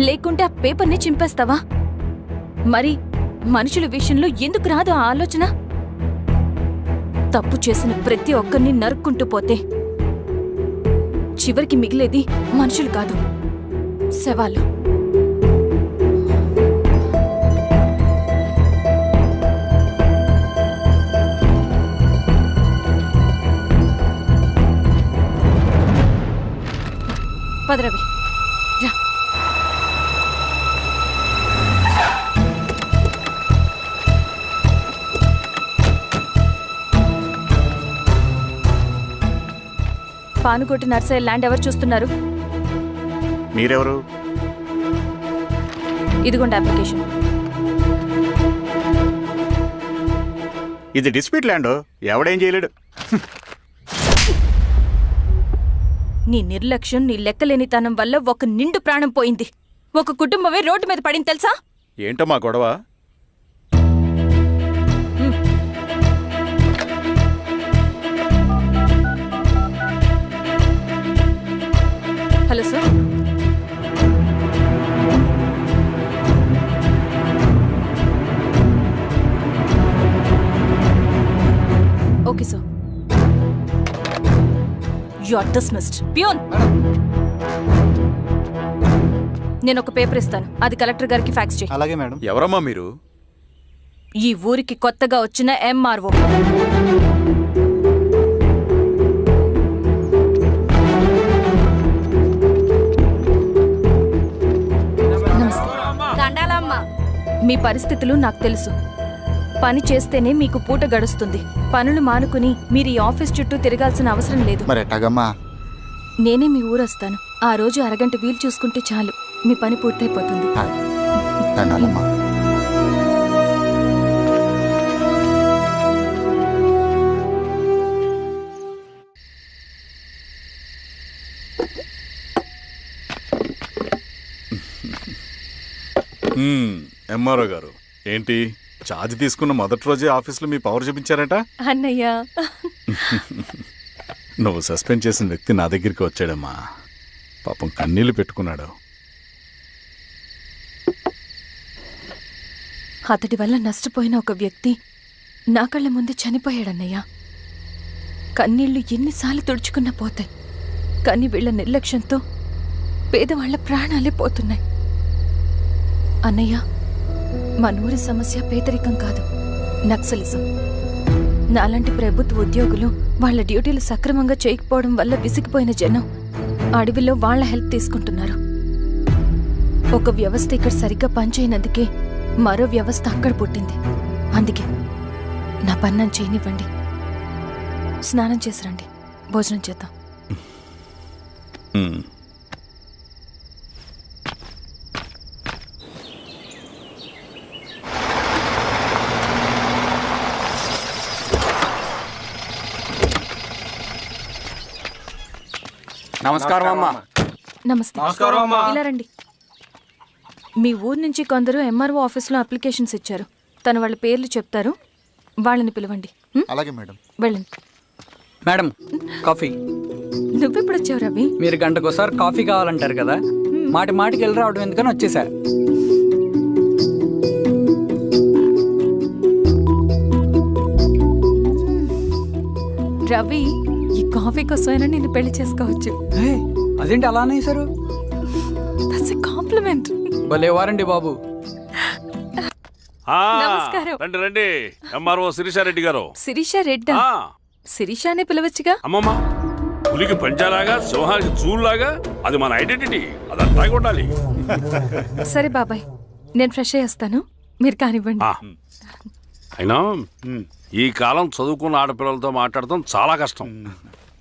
లేకుంటే ఆ పేపర్ని చింపేస్తావా? మరి మనుషుల విషయంలో ఎందుకు రాదు ఆ ఆలోచన? తప్పు చేసిన ప్రతి ఒక్కరిని నరుక్కుంటూ పోతే చివరికి మిగిలేది మనుషులు కాదు, శవాలు. పద రవి రా. పానుకోటి నర్సయ్య ల్యాండ్ ఎవరు చూస్తున్నారు? మీరెవరు? ఇదిగోండి అప్లికేషన్. ఇది డిస్ప్యూట్ ల్యాండ్, ఎవడేం చేయలేడు. నీ నిర్లక్ష్యం, నీ లెక్కలేనితనం వల్ల ఒక నిండు ప్రాణం పోయింది. ఒక కుటుంబమే రోడ్డు మీద పడింది తెలుసా? ఏంటో మా గొడవ? Hello sir. Okay sir. You are dismissed. Peon, నేను ఒక పేపర్ ఇస్తాను, అది కలెక్టర్ గారికి ఫ్యాక్స్ చేయి. అలాగే మేడం. ఎవరమ్మా మీరు? ఈ ఊరికి కొత్తగా వచ్చిన ఎంఆర్ఓ. నమస్తే. మీ పరిస్థితులు నాకు తెలుసు. పని చేస్తేనే మీకు పూట గడుస్తుంది. పనులు మానుకుని మీరు ఈ ఆఫీస్ చుట్టూ తిరగాల్సిన అవసరం లేదు. మరి ఎట్టాగమ్మా? నేనే మీ ఊరొస్తాను. ఆ రోజు అరగంట వీలు చూసుకుంటే చాలు, మీ పని పూర్తయిపోతుంది. దండాలమ్మా. ఎంఆర్ఓ గారు, ఏంటి ఛార్జ్ తీసుకున్న మొదటి రోజే ఆఫీస్లో మీ పవర్ చూపించారట? అన్నయ్య, నువ్వు సస్పెండ్ చేసిన వ్యక్తి నా దగ్గరికి వచ్చాడమ్మా. పాపం కన్నీళ్లు పెట్టుకున్నాడు. అతడి వల్ల నష్టపోయిన ఒక వ్యక్తి నా కళ్ళ ముందు చనిపోయాడన్నయ్య. కన్నీళ్లు ఎన్నిసార్లు తుడుచుకున్నా పోతాయి, కానీ వీళ్ళ నిర్లక్ష్యంతో పేదవాళ్ల ప్రాణాలే పోతున్నాయి. అన్నయ్య, మా నూరి సమస్య పేదరికం కాదు, నక్సలిజం. నాలాంటి ప్రభుత్వ ఉద్యోగులు వాళ్ళ డ్యూటీలు సక్రమంగా చేయకపోవడం వల్ల విసిగిపోయిన జనం అడవిలో వాళ్ల హెల్ప్ తీసుకుంటున్నారు. ఒక వ్యవస్థ ఇక్కడ సరిగ్గా పనిచేయనందుకే మరో వ్యవస్థ అక్కడ పుట్టింది. అందుకే నా పన్నం చేయనివ్వండి. స్నానం చేసి రండి, భోజనం చేద్దాం. నమస్కారం అమ్మా. నమస్తే. ఇలా రండి. మీ ఊరు నుంచి కొందరు ఎంఆర్ఓ ఆఫీస్లో అప్లికేషన్స్ ఇచ్చారు. తను వాళ్ళ పేర్లు చెప్తారు, వాళ్ళని పిలవండి. అలాగే మేడం. వెళ్ళండి. Madam, coffee. నువ్వెప్పుడు వచ్చావు రవి? మీరు గంటకోసారి కాఫీ కావాలంటారు కదా, మాటి మాటికి వెళ్ళి రావడం ఎందుకని వచ్చేసా. రవి, ఈ కాఫీ కోసమైనా నిన్ను పెళ్లి చేసుకోవచ్చు. అదేంటి అలా అనేసారు? That's a compliment. భలే వారండి బాబు. నమస్కారం. రండి రండి. ఎంఆర్ఓ శిరీషారెడ్డి గారు. శిరీష రెడ్డా? శిరీష అనే పిలవచ్చుగా. అమ్మమ్మ, పులికి పంచాలాగా, సింహానికి చూలాగా అది మన ఐడెంటిటీ, అదంతా ఉండాలి. సరే బాబాయ్, నేను ఫ్రెష్ అయ్యేస్తాను, మీరు కానివ్వండి. అయినా ఈ కాలం చదువుకున్న ఆడపిల్లలతో మాట్లాడటం చాలా కష్టం.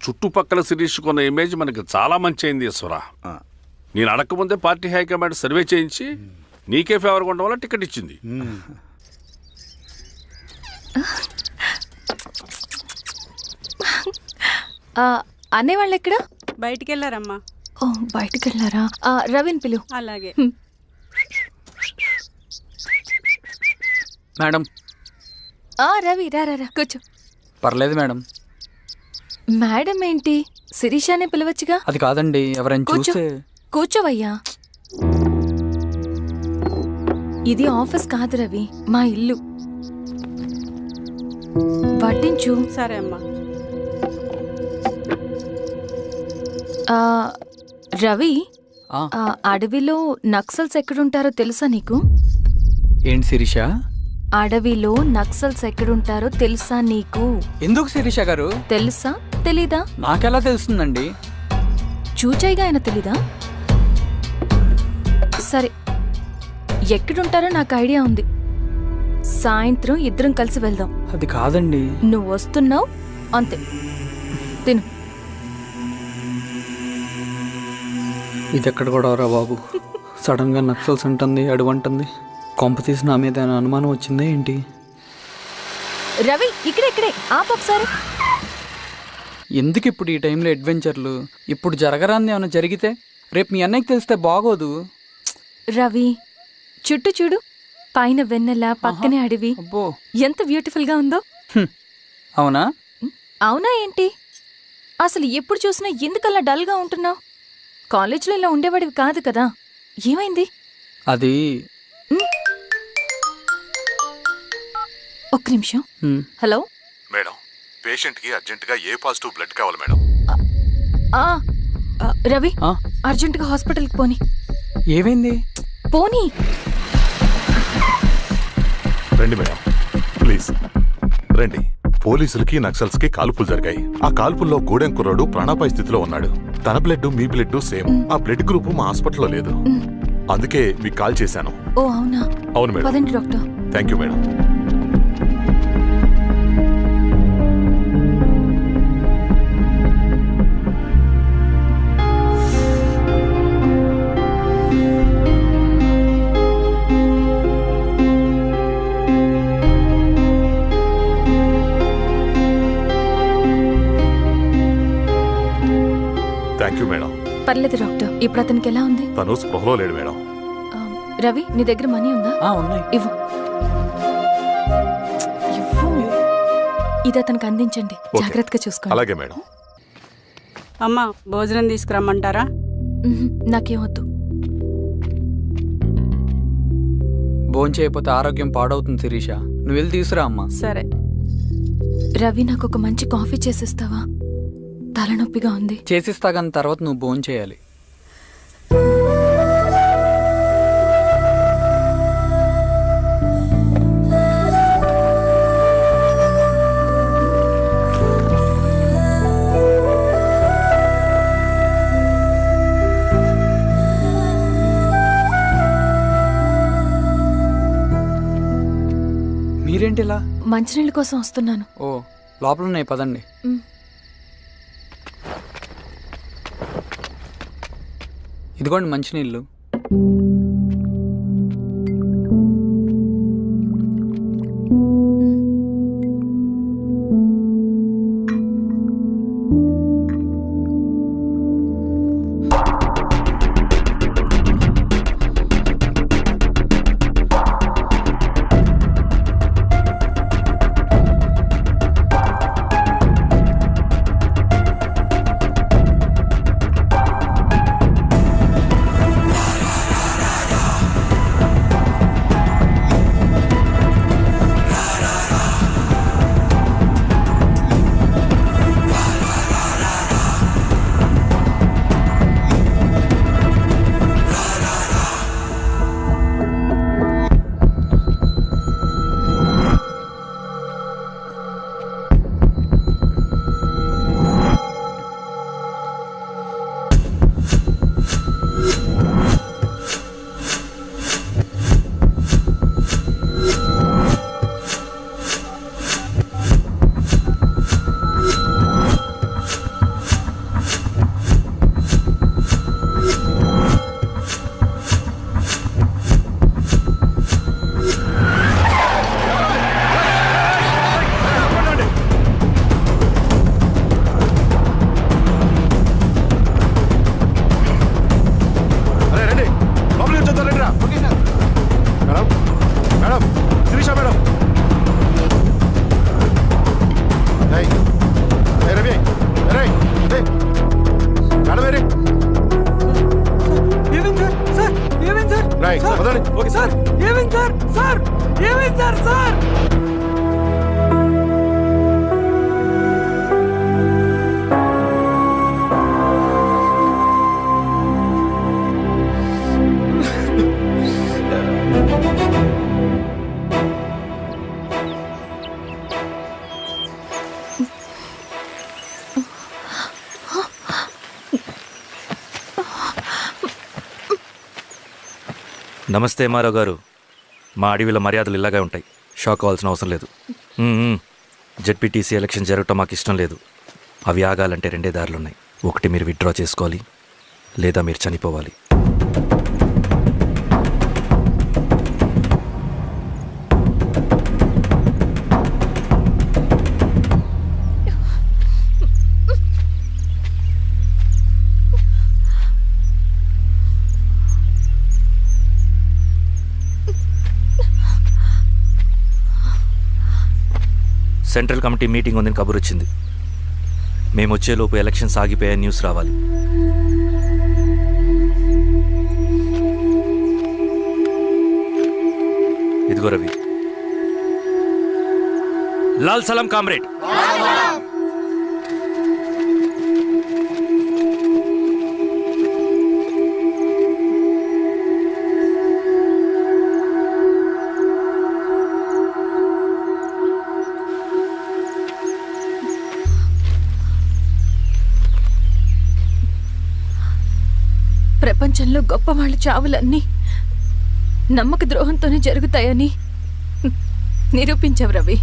చుట్టుపక్కల శిరీషుకున్న ఇమేజ్ మనకి చాలా మంచి అయింది ఈశ్వర. నేను అడగకముందే పార్టీ హైకమాండ్ సర్వే చేయించి నీకే ఫేవర్గా ఉండడం వల్ల టికెట్ ఇచ్చింది. అనేవాళ్ళు ఎక్కడ? బయటికి వెళ్ళారమ్మా. ఓ, బయటికి వెళ్ళారా? రవిని పిలు. అలాగే. మేడం. రవి రా రా రా, కూర్చో. పర్లేదు మేడం. మేడం ఏంటి, శిరీషానే పిలవచ్చుగా. అది కాదండి, ఎవరైనా చూస్తే. కూర్చోవయ్యా. ఇది ఆఫీస్ కాదు రవి, మా ఇల్లు. పట్టించు. సరే అమ్మా. రవి, అడవిలో నక్సల్స్ ఎక్కడుంటారో తెలుసా నీకు? ఏంటి శిరీష? అడవిలో నక్సల్స్ ఎక్కడుంటారో తెలుసా నీకు? ఎందుకు శిరీష గారు? తెలుసా తెలీదా? నాకెలా తెలుస్తుందండి? చూచాయిగా ఆయన తెలీదా? సరే, ఎక్కడుంటారో నాకు ఐడియా ఉంది. సాయంత్రం ఇద్దరం కలిసి వెళ్దాం. అది కాదండి. నువ్వు వస్తున్నావు అంతే. తిను. ఇది ఎక్కడ కూడా రా బాబు. సడన్గా నక్సల్స్ అంటుంది, అడువంటుంది. కొంప తీసి నా మీద ఏమైనా అనుమానం వచ్చిందే ఏంటి? రవి, ఇక్కడే ఆపొకసారి. ఎందుకు ఇప్పుడు ఈ టైంలో అడ్వెంచర్లు? ఇప్పుడు జరగరాంది ఏమైనా జరిగితే రేపు మీ అన్నయ్యకి తెలిస్తే బాగోదు. రవి, చుట్టూ చూడు. పైన వెన్నెల, పక్కనే అడవి. అబ్బో, ఎంత బ్యూటిఫుల్ గా ఉందో. అవునా? అవునా ఏంటి? అసలు ఎప్పుడు చూసినా ఎందుకలా డల్ గా ఉంటున్నావు? కాలేజీలో ఇలా ఉండేవాడివి కాదు కదా, ఏమైంది? అది ఒక్క నిమిషం. హలో మేడం, పేషెంట్ కి అర్జెంట్ గా ఏ పాజిటివ్ బ్లడ్ కావాలి మేడం. రవి, అర్జెంట్ గా హాస్పిటల్కి పోని. ఏమైంది? పోనీ. రండి మేడం, ప్లీజ్ రండి. పోలీసులకి నక్సల్స్ కి కాల్పులు జరిగాయి. ఆ కాల్పుల్లో గూడెం కుర్రాడు ప్రాణాపాయ స్థితిలో ఉన్నాడు. తన బ్లడ్ మీ బ్లడ్ సేమ్. ఆ బ్లడ్ గ్రూప్ మా హాస్పిటల్లో లేదు. అందుకే మీకు కాల్ చేశాను. ఓ అవునా? అవును మేడం. పదండి doctor. Thank you madam. Thank you madam. పర్లేదు డాక్టర్. ఇప్పుడు అతనికి ఎలా ఉంది? తను స్పృహలో లేడు మేడం. రవి, నీ దగ్గర మనీ ఉందా? ఉన్నాయి. ఇవ్వు. ఇది అతనికి అందించండి. ఓకే. జాగ్రత్తగా చూసుకోండి. అలాగే మేడం. అమ్మా, భోజనం తీసుకురమ్మంటారా? నాకేమొద్దు. భోంచేయకపోతే ఆరోగ్యం పాడవుతుంది శిరీష. నువ్వు వెళ్ళి తీసురా అమ్మా. సరే. రవి, నాకు ఒక మంచి కాఫీ చేసిస్తావా? తలనొప్పిగా ఉంది. చేసిస్తా కానీ తర్వాత నువ్వు భోంచేయాలి. మీరేంటిలా? మంచినీళ్ళ కోసం వస్తున్నాను. ఓ, లోపల ఉన్నాయి, పదండి. ఇదిగోండి మంచినీళ్ళు. నమస్తే మారావు గారు. మా అడవిలో మర్యాదలు ఇలాగే ఉంటాయి. షాక్ అవ్వాల్సిన అవసరం లేదు. జెడ్పీటీసీ ఎలక్షన్ జరగటం మాకు ఇష్టం లేదు. అవి ఆగాలంటే 2 దారులున్నాయి. ఒకటి మీరు విత్డ్రా చేసుకోవాలి, లేదా మీరు చనిపోవాలి. సెంట్రల్ కమిటీ మీటింగ్ ఉందని కబురు వచ్చింది. మేము వచ్చేలోపు ఎలక్షన్స్ ఆగిపోయే న్యూస్ రావాలి. ఇదిగో రవి. లాల్ సలాం కామ్రేడ్. ప్రపంచంలో గొప్ప వాళ్ళ చావులన్నీ నమ్మక ద్రోహంతోనే జరుగుతాయని నిరూపించావు రవి.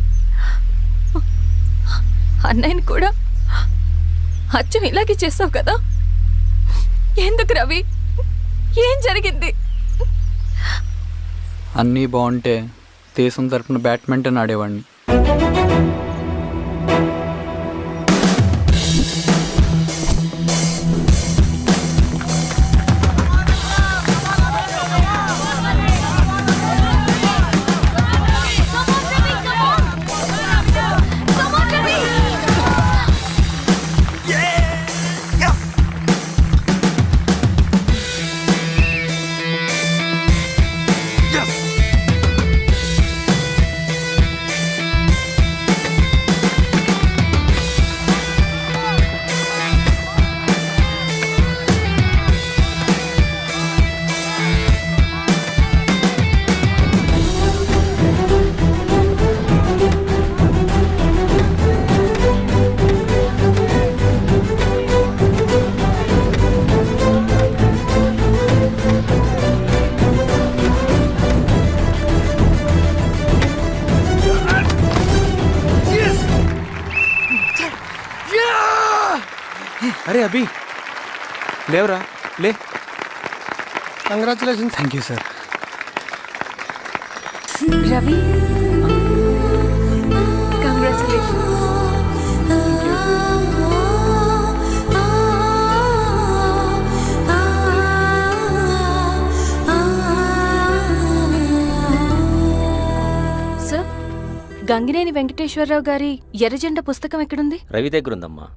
అన్నయ్యని కూడా అచ్చం ఇలాగే చేస్తావు కదా? ఎందుకు రవి? ఏం జరిగింది? అన్నీ బాగుంటే దేశం తరపున బ్యాడ్మింటన్ ఆడేవాడిని. అరే అభి, లేవరా, లే. Congratulations. Thank you sir. Ravi, congratulations. Sir, Gangineni Venkateswara Rao గారి ఎర్రజెండా పుస్తకం ఎక్కడుంది? రవి దగ్గర ఉందమ్మా.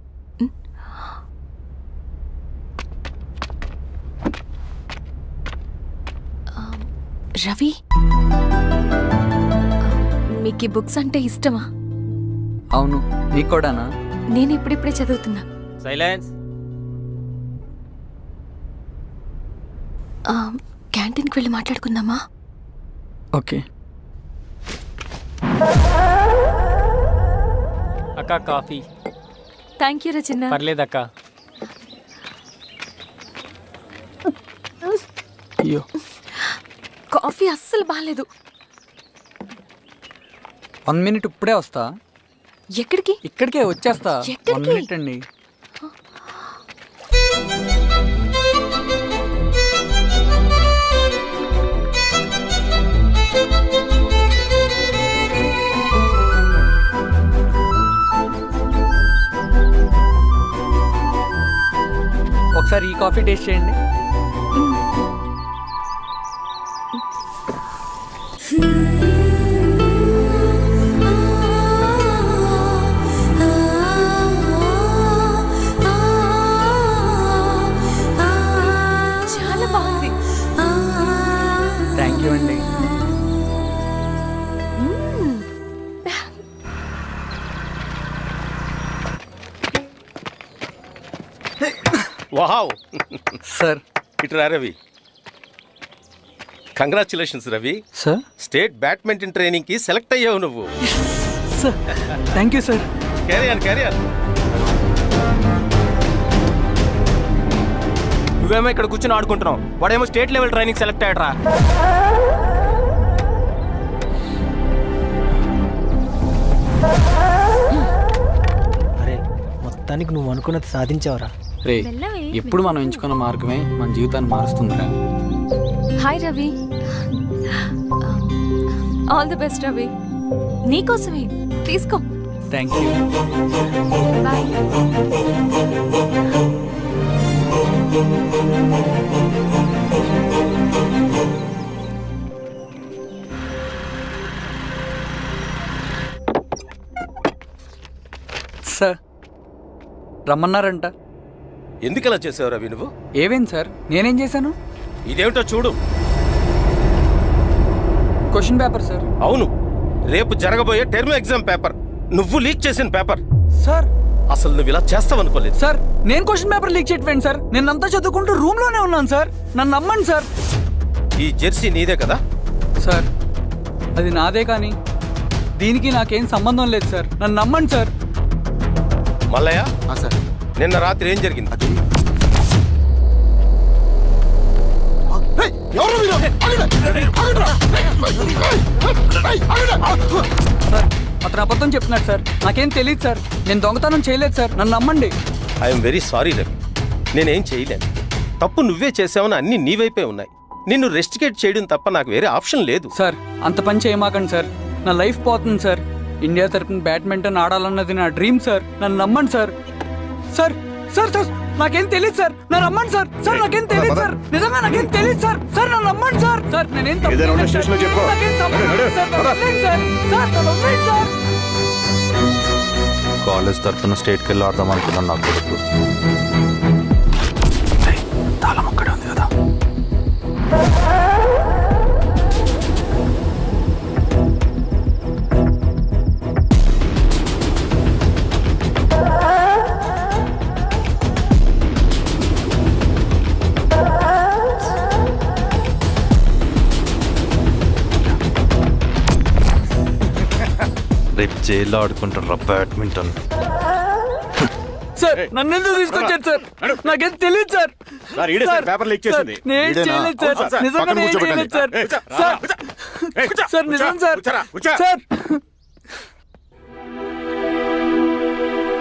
రవి, మీకు ఈ బుక్స్ అంటే ఇష్టమా? అవును, నీకు కూడానా? నేను ఇప్పుడిప్పుడే చదువుతున్నా. సైలెన్స్. క్యాంటీన్కి వెళ్ళి మాట్లాడుకుందామా? ఓకే. అక్క కాఫీ. థ్యాంక్ యూ రచన. పర్లేదక్క. అయ్యో, కాఫీ అస్సలు బాగాలేదు. 1 minute ఇప్పుడే వస్తా. ఎక్కడికి? ఇక్కడికే వచ్చేస్తా. ఎక్కడికి? 1 minute అండి. ఒకసారి ఈ కాఫీ టేస్ట్ చేయండి. చాలా బాగుంది. థ్యాంక్ యూ అండి. Wow sir. ఇటురా Ravi. Congratulations Ravi. Sir, state badminton training కి సెలెక్ట్ అయ్యావు నువ్వు. Sir thank you sir. Career. నువ్వేమో ఇక్కడ కూర్చొని ఆడుకుంటున్నావు, వాడేమో స్టేట్ లెవెల్ ట్రైనింగ్ సెలెక్ట్ అయ్యాడ్రా. అరే మొత్తానికి నువ్వు అనుకున్నది సాధించావురా. రే ఎప్పుడు మనం ఎంచుకున్న మార్గమే మన జీవితాన్ని మారుస్తుందిరా. Hi Ravi. All the best Ravi. నీకోసమే తీసుకో. Thank you. బాయ్. సార్ రమ్మన్నారంట. ఎందుకలా చేసావు రవి నువ్వు? ఏవేం సార్, నేనేం చేశాను? ఇదేమిటో చూడు. Question paper sir. అవును, రేపు జరగబోయే టర్మ్ ఎగ్జామ్ పేపర్. నువ్వు లీక్ చేసిన పేపర్. సార్ అసలు నువ్వు ఇలా చేస్తావనుకోలేదు. సార్ నేను క్వశ్చన్ పేపర్ లీక్ చేయట్లేండి సార్. నేను అంతా చదువుకుంటూ రూమ్ లోనే ఉన్నాను సార్. నన్ను నమ్మండి సార్. ఈ జెర్సీ నీదే కదా? సార్ అది నాదే, కానీ దీనికి నాకేం సంబంధం లేదు సార్. నన్ను నమ్మండి సార్. మల్లయ్య సార్, నిన్న రాత్రి ఏం జరిగింది? సార్ అతను అబద్ధం చెప్తున్నాడు సార్. నాకేం తెలియదు సార్. నేను దొంగతనం చేయలేదు సార్. నన్ను నమ్మండి. ఐఎమ్ వెరీ సారీ రవి, నేనేం చేయలేను. తప్పు నువ్వే చేసావని అన్ని నీ వైపే ఉన్నాయి. నిన్ను రెస్టికేట్ చేయడం తప్ప నాకు వేరే ఆప్షన్ లేదు. సార్ అంత పని చేయమాకండి సార్. నా లైఫ్ పోతుంది సార్. ఇండియా తరపున బ్యాడ్మింటన్ ఆడాలన్నది నా డ్రీమ్ సార్. నన్ను నమ్మండి సార్. సార్ సార్ సార్ నాకేం తెలియదు సార్. నన్ను నమ్మండి సార్. సార్ నాకేం తెలియదు సార్. నిజంగా నాకేం తెలియదు సార్. సార్ నన్ను నమ్మండి సార్. సార్ నేనేం తప్పు చేయలేదు సార్. నాకేం సంబంధం లేదు సార్. నన్ను వదిలేయండి సార్. సార్ నన్ను వదిలేయండి సార్. కాలేజ్ తరఫున స్టేట్కి వెళ్ళి ఆడదాం అనుకున్నాను. నా కొడుకు తాళం అక్కడే ఉంది కదా. రేపు జైల్లో ఆడుకుంటారా బ్యాడ్మింటన్? సార్ నన్ను ఎందుకు తీసుకొచ్చారు సార్? నాకేం తెలియదు సార్. పేపర్ లీక్ చేసింది. నేను చేయలేదు సార్. నిజంగా నేను చేయలేదు సార్. సార్ సార్ నిజం సార్. సార్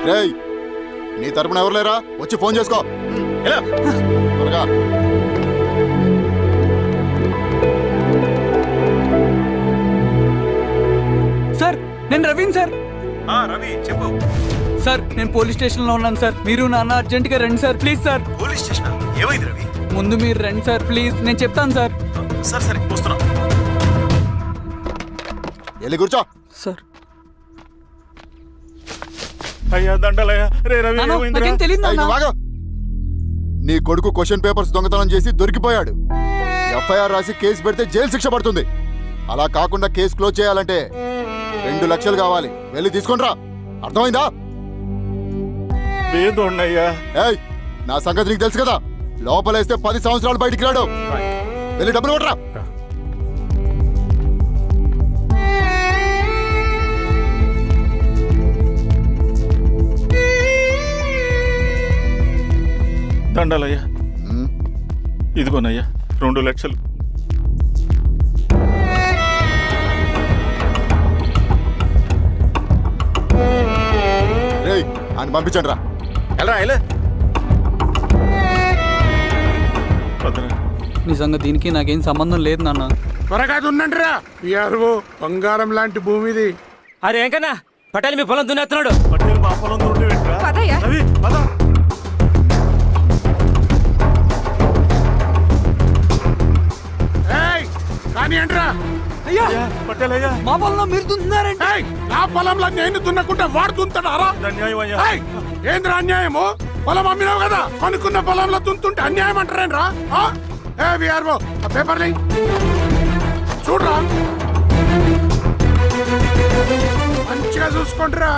రేయ్, నీ తరపున ఎవరు లేరా? వచ్చి ఫోన్ చేసుకో. త్వరగా. సార్ నేను రవీన్ సార్. రవి చెప్పు. సార్ నేను పోలీస్ స్టేషన్ లో ఉన్నాను సార్. మీరు నాన్న అర్జెంట్ గా రండి sir please sir. Police station ఏమైంది రవి? ముందు మీరు రండి సార్ ప్లీజ్. నేను చెప్తాను సార్. సరే వస్తున్నా. వెళ్ళి కూర్చో. సార్ అయ్యా దండలయ్య. రే రవి నాన్న, నాకేం తెలియదు ఏయ్, నాన్న. నువ్వు ఆగు. నీ కొడుకు క్వశ్చన్ పేపర్స్ దొంగతనం చేసి దొరికిపోయాడు. ఎఫ్ఐఆర్ రాసి కేసు పెడితే జైలు శిక్ష పడుతుంది. అలా కాకుండా కేసు క్లోజ్ చేయాలంటే 2 లక్షలు కావాలి. వెళ్ళి తీసుకుంట్రా. అర్థమైందా? లేదోన్నయ్యా. ఏయ్, నా సంగతి నీకు తెలుసు కదా. లోపలేస్తే 10 సంవత్సరాలు బయటికి రాడు. వెళ్ళి డబ్బులు కొట్టరా. దండలయ్యా. ఇదిగోనయ్యా 2 లక్షలు. రేయ్, ఆయన పంపించండి రా. ఎలా నిజంగా దీనికి నాకేం సంబంధం లేదు నాన్న. త్వరగా ఉండండి రా. బంగారం లాంటి భూమిది. అరే ఏంకన్నా పటేల్ మీ పొలం దున్నేస్తున్నాడు. పటేల్ మా పొలం దున్నేట్రా. పదయ్యా. రవి పద. కానీ ఏంట్రా? అయ్యా పటేల్ అయ్యా, మా పొలంలో మీరు దున్నుతున్నారండి. నా పొలంలో నేను దున్నకుంటే వాడు దున్నుతాడా? ఏంద్రా అన్యాయము? పొలం అమ్మినావు కదా, అనుకున్న పొలంలో దున్నుతుంటే అన్యాయం అంటారేంట్రా? విఆర్ఓ ఆ పేపర్ని చూడరా, మంచిగా చూసుకుంటారా.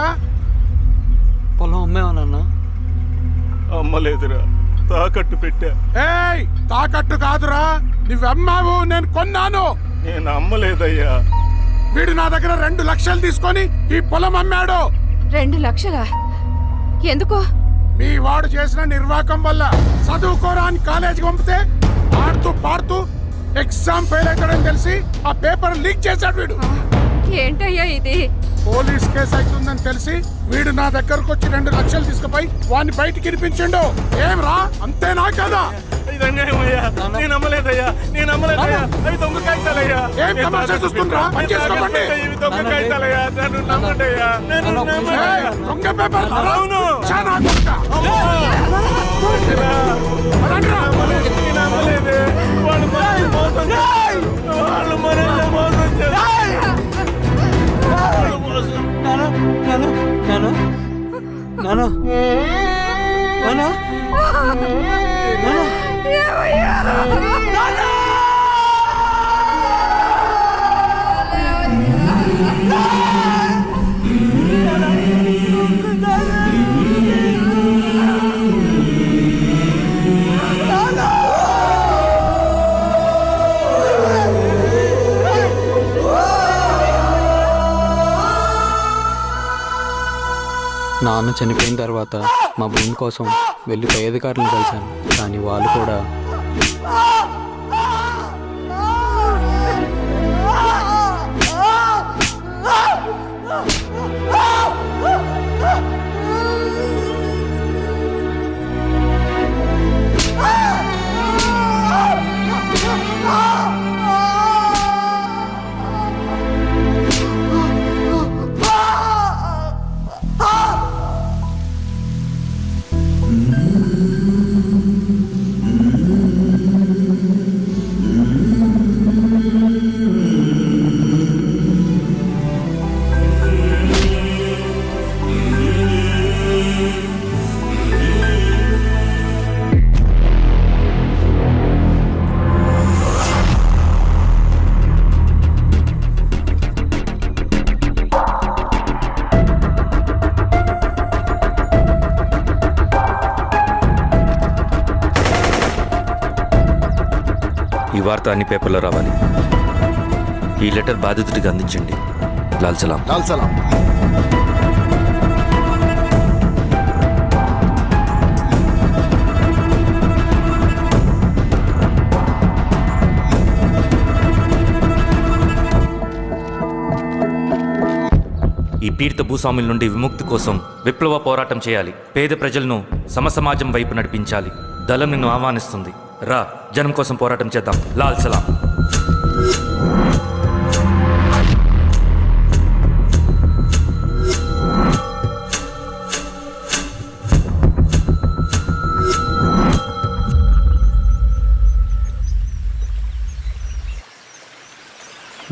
పొలం అమ్మేవా నాన్న? అమ్మలేదురా, తాకట్టు పెట్టా. తాకట్టు కాదురా, నువ్వమ్మావు, నేను కొన్నాను. నేను అమ్మలేదయ్యా. వీడు నా దగ్గర 2 లక్షలు తీసుకొని ఈ పొలం అమ్మాడు. 2 లక్షలా? ఎందుకో? మీ వాడు చేసిన నిర్వాకం వల్ల చదువుకోరాని కాలేజీకి పంపితే ఆడుతూ పాడుతూ ఎగ్జామ్ ఫెయిల్ అవుతాడని తెలిసి ఆ పేపర్ లీక్ చేశాడు వీడు. ఏంటయ్యా ఇది? పోలీస్ కేసు అవుతుందని తెలిసి వీడు నా దగ్గరకు వచ్చి 2 లక్షలు తీసుకుపోయి వాడిని బయటికి ఇరిపించిండు. ఏం రా, అంతేనా కదా? నేను నమ్మలేదయ్యా, నేను నమ్మలేదయ్యా. అవి దొంగ కాగితాలయ్యా. ఏం తమాషా చూస్తుండ్రా? పని చేసుకోకండి. ఇవి దొంగ కాగితాలయ్యా. నన్ను నమ్మండయ్యా. నన్ను నమ్మండి. ఏయ్, దొంగ పేపర్ అవును. చాలా కొడతా. పదండ్రా. నేను నమ్మలేదే. వాళ్ళు మనల్ని మోసం చేశారు. వాళ్ళు మనల్ని మోసం చేశారు. వాళ్ళు మోసం. నాన్న చనిపోయిన తర్వాత మా భూమి కోసం వెళ్ళి పై అధికారులను కలిశాను, కానీ వాళ్ళు కూడా ఈ వార్త అన్ని పేపర్లో రావాలి. ఈ లెటర్ బాధితుడికి అందించండి. లాల్ సలాం. లాల్ సలాం. ఈ పీడిత భూస్వాముల నుండి విముక్తి కోసం విప్లవ పోరాటం చేయాలి. పేద ప్రజలను సమసమాజం వైపు నడిపించాలి. దళం నిన్ను ఆహ్వానిస్తుంది. రా, జనం కోసం పోరాటం చేద్దాం. లాల్ సలాం.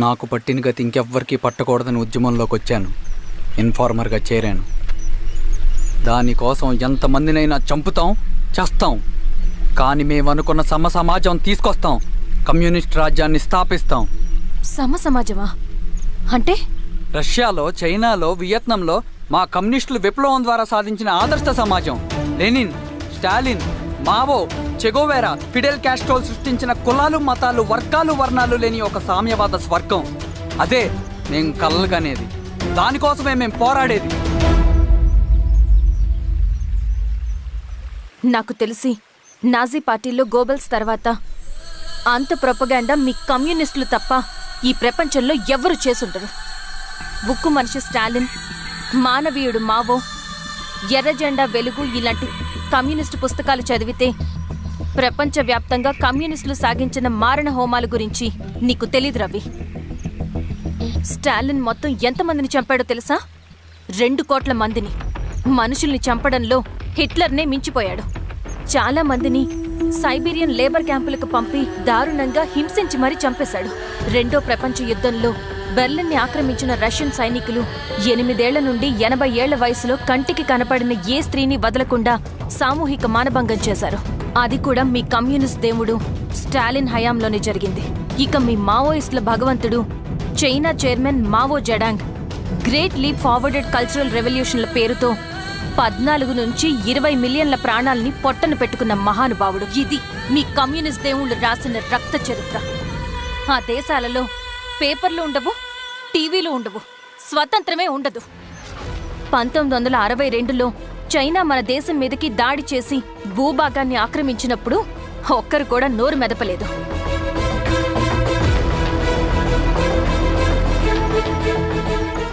నాకు పట్టిన గతి ఇంకెవ్వరికీ పట్టకూడదని ఉద్యమంలోకి వచ్చాను. ఇన్ఫార్మర్గా చేరాను. దానికోసం ఎంతమందినైనా చంపుతాం, చేస్తాం. కానీ మేము అనుకున్న సమాజం తీసుకొస్తాం. కమ్యూనిస్ట్ రాజ్యాన్ని స్థాపిస్తాం. సమాజమా అంటే? రష్యాలో, చైనాలో, వియత్నంలో మా కమ్యూనిస్టులు విప్లవం ద్వారా సాధించిన ఆదర్శ సమాజం. Lenin, Stalin, Mao, Che Guevara, Fidel కాస్ట్రోల్ సృష్టించిన కులాలు, మతాలు, వర్గాలు, వర్ణాలు లేని ఒక సామ్యవాద స్వర్గం. అదే మేము కలలుగనేది. దానికోసమే మేము పోరాడేది. నాకు తెలిసి నాజీ పార్టీలో గోబెల్స్ తర్వాత అంత ప్రొపగాండా మీ కమ్యూనిస్టులు తప్ప ఈ ప్రపంచంలో ఎవ్వరూ చేసుండరు. ఉక్కు మనిషి స్టాలిన్, మానవీయుడు మావో, ఎర్ర జెండా వెలుగు ఇలాంటి కమ్యూనిస్టు పుస్తకాలు చదివితే ప్రపంచవ్యాప్తంగా కమ్యూనిస్టులు సాగించిన మారణ హోమాల గురించి నీకు తెలీదు రవి. స్టాలిన్ మొత్తం ఎంతమందిని చంపాడో తెలుసా? 2 కోట్ల మందిని. మనుషుల్ని చంపడంలో హిట్లర్నే మించిపోయాడు. చాలా మందిని సైబీరియన్ లేబర్ క్యాంపులకు పంపి దారుణంగా హింసించి మరీ చంపేశాడు. 2వ ప్రపంచ యుద్ధంలో బెర్లిన్ని ఆక్రమించిన రష్యన్ సైనికులు 8 ఏళ్ల నుండి 80 ఏళ్ల వయసులో కంటికి కనపడిన ఏ స్త్రీని వదలకుండా సామూహిక మానభంగం చేశారు. అది కూడా మీ కమ్యూనిస్ట్ దేవుడు స్టాలిన్ హయాంలోనే జరిగింది. ఇక మీ మావోయిస్టుల భగవంతుడు China chairman Mao Zedong great leap forwarded cultural రెవల్యూషన్ల పేరుతో 14 నుంచి 20 మిలియన్ల ప్రాణాలని పొట్టను పెట్టుకున్న మహానుభావుడు. ఇది మీ కమ్యూనిస్ట్ దేవుళ్ళు రాసిన రక్త చరిత్ర. ఆ దేశాలలో పేపర్లు ఉండవు, టీవీలు ఉండవు, స్వతంత్రమే ఉండదు. 1962లో చైనా మన దేశం మీదకి దాడి చేసి భూభాగాన్ని ఆక్రమించినప్పుడు ఒక్కరు కూడా నోరు మెదపలేదు.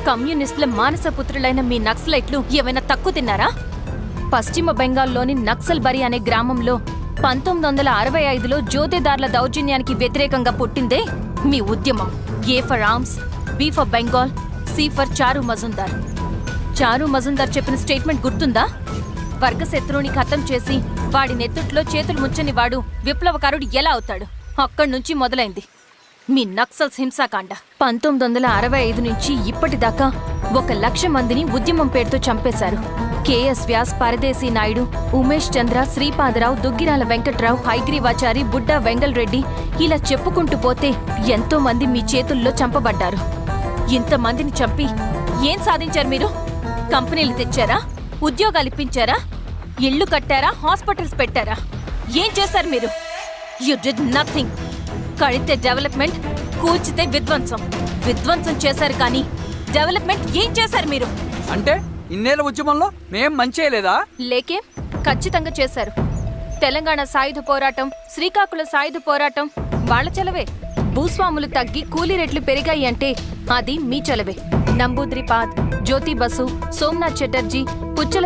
కమ్యూనిస్టుల మానసపుత్రులైన మీ నక్సలైట్లు ఏమైనా తక్కువ తిన్నారా? పశ్చిమ బెంగాల్లోని నక్సల్ బరి అనే గ్రామంలో 1965లో జోతేదార్ల దౌర్జన్యానికి వ్యతిరేకంగా పుట్టిందే మీ ఉద్యమం. A for arms, B for Bengal, C for Charu Majumdar. చారు మజుందార్ చెప్పిన స్టేట్మెంట్ గుర్తుందా? వర్గశత్రువుని ఖతం చేసి వాడి నెత్తుట్లో చేతులు ముచ్చని వాడు విప్లవకారుడు ఎలా అవుతాడు? అక్కడి నుంచి మొదలైంది మీ నక్సల్స్ హింసాకాండ. 1965 నుంచి ఇప్పటిదాకా 1,00,000 మందిని ఉద్యమం పేరుతో చంపేశారు. కేఎస్ వ్యాస్, పరదేశీ నాయుడు, ఉమేష్ చంద్ర, శ్రీపాదరావు, దుగ్గిరాల వెంకట్రావు, హైగ్రీవాచారి, బుడ్డా వెంగల్ రెడ్డి, ఇలా చెప్పుకుంటూ పోతే ఎంతో మంది మీ చేతుల్లో చంపబడ్డారు. ఇంతమందిని చంపి ఏం సాధించారు మీరు? కంపెనీలు తెచ్చారా? ఉద్యోగాలు ఇప్పించారా? ఇళ్లు కట్టారా? హాస్పిటల్స్ పెట్టారా? ఏం చేశారు మీరు? You did nothing. కడితే డెవలప్మెంట్, కూల్చితే విధ్వంసం. విధ్వంసం చేశారు కానీ డెవలప్మెంట్ ఏం చేశారు మీరు? అంటే ఇన్నేళ్ల ఉద్యమంలో మేం మంచి చేయలేదా? లేకే, ఖచ్చితంగా చేశారు. తెలంగాణ సాయుధ పోరాటం, శ్రీకాకుళం సాయుధ పోరాటం వాళ్ళ చలవే. భూస్వాములు తగ్గి కూలీ రేట్లు పెరిగాయి అంటే అది మీ చలవే. నంబూద్రిపాద్, జ్యోతి బసు, సోమనాథ్ చటర్జీ, పుచ్చల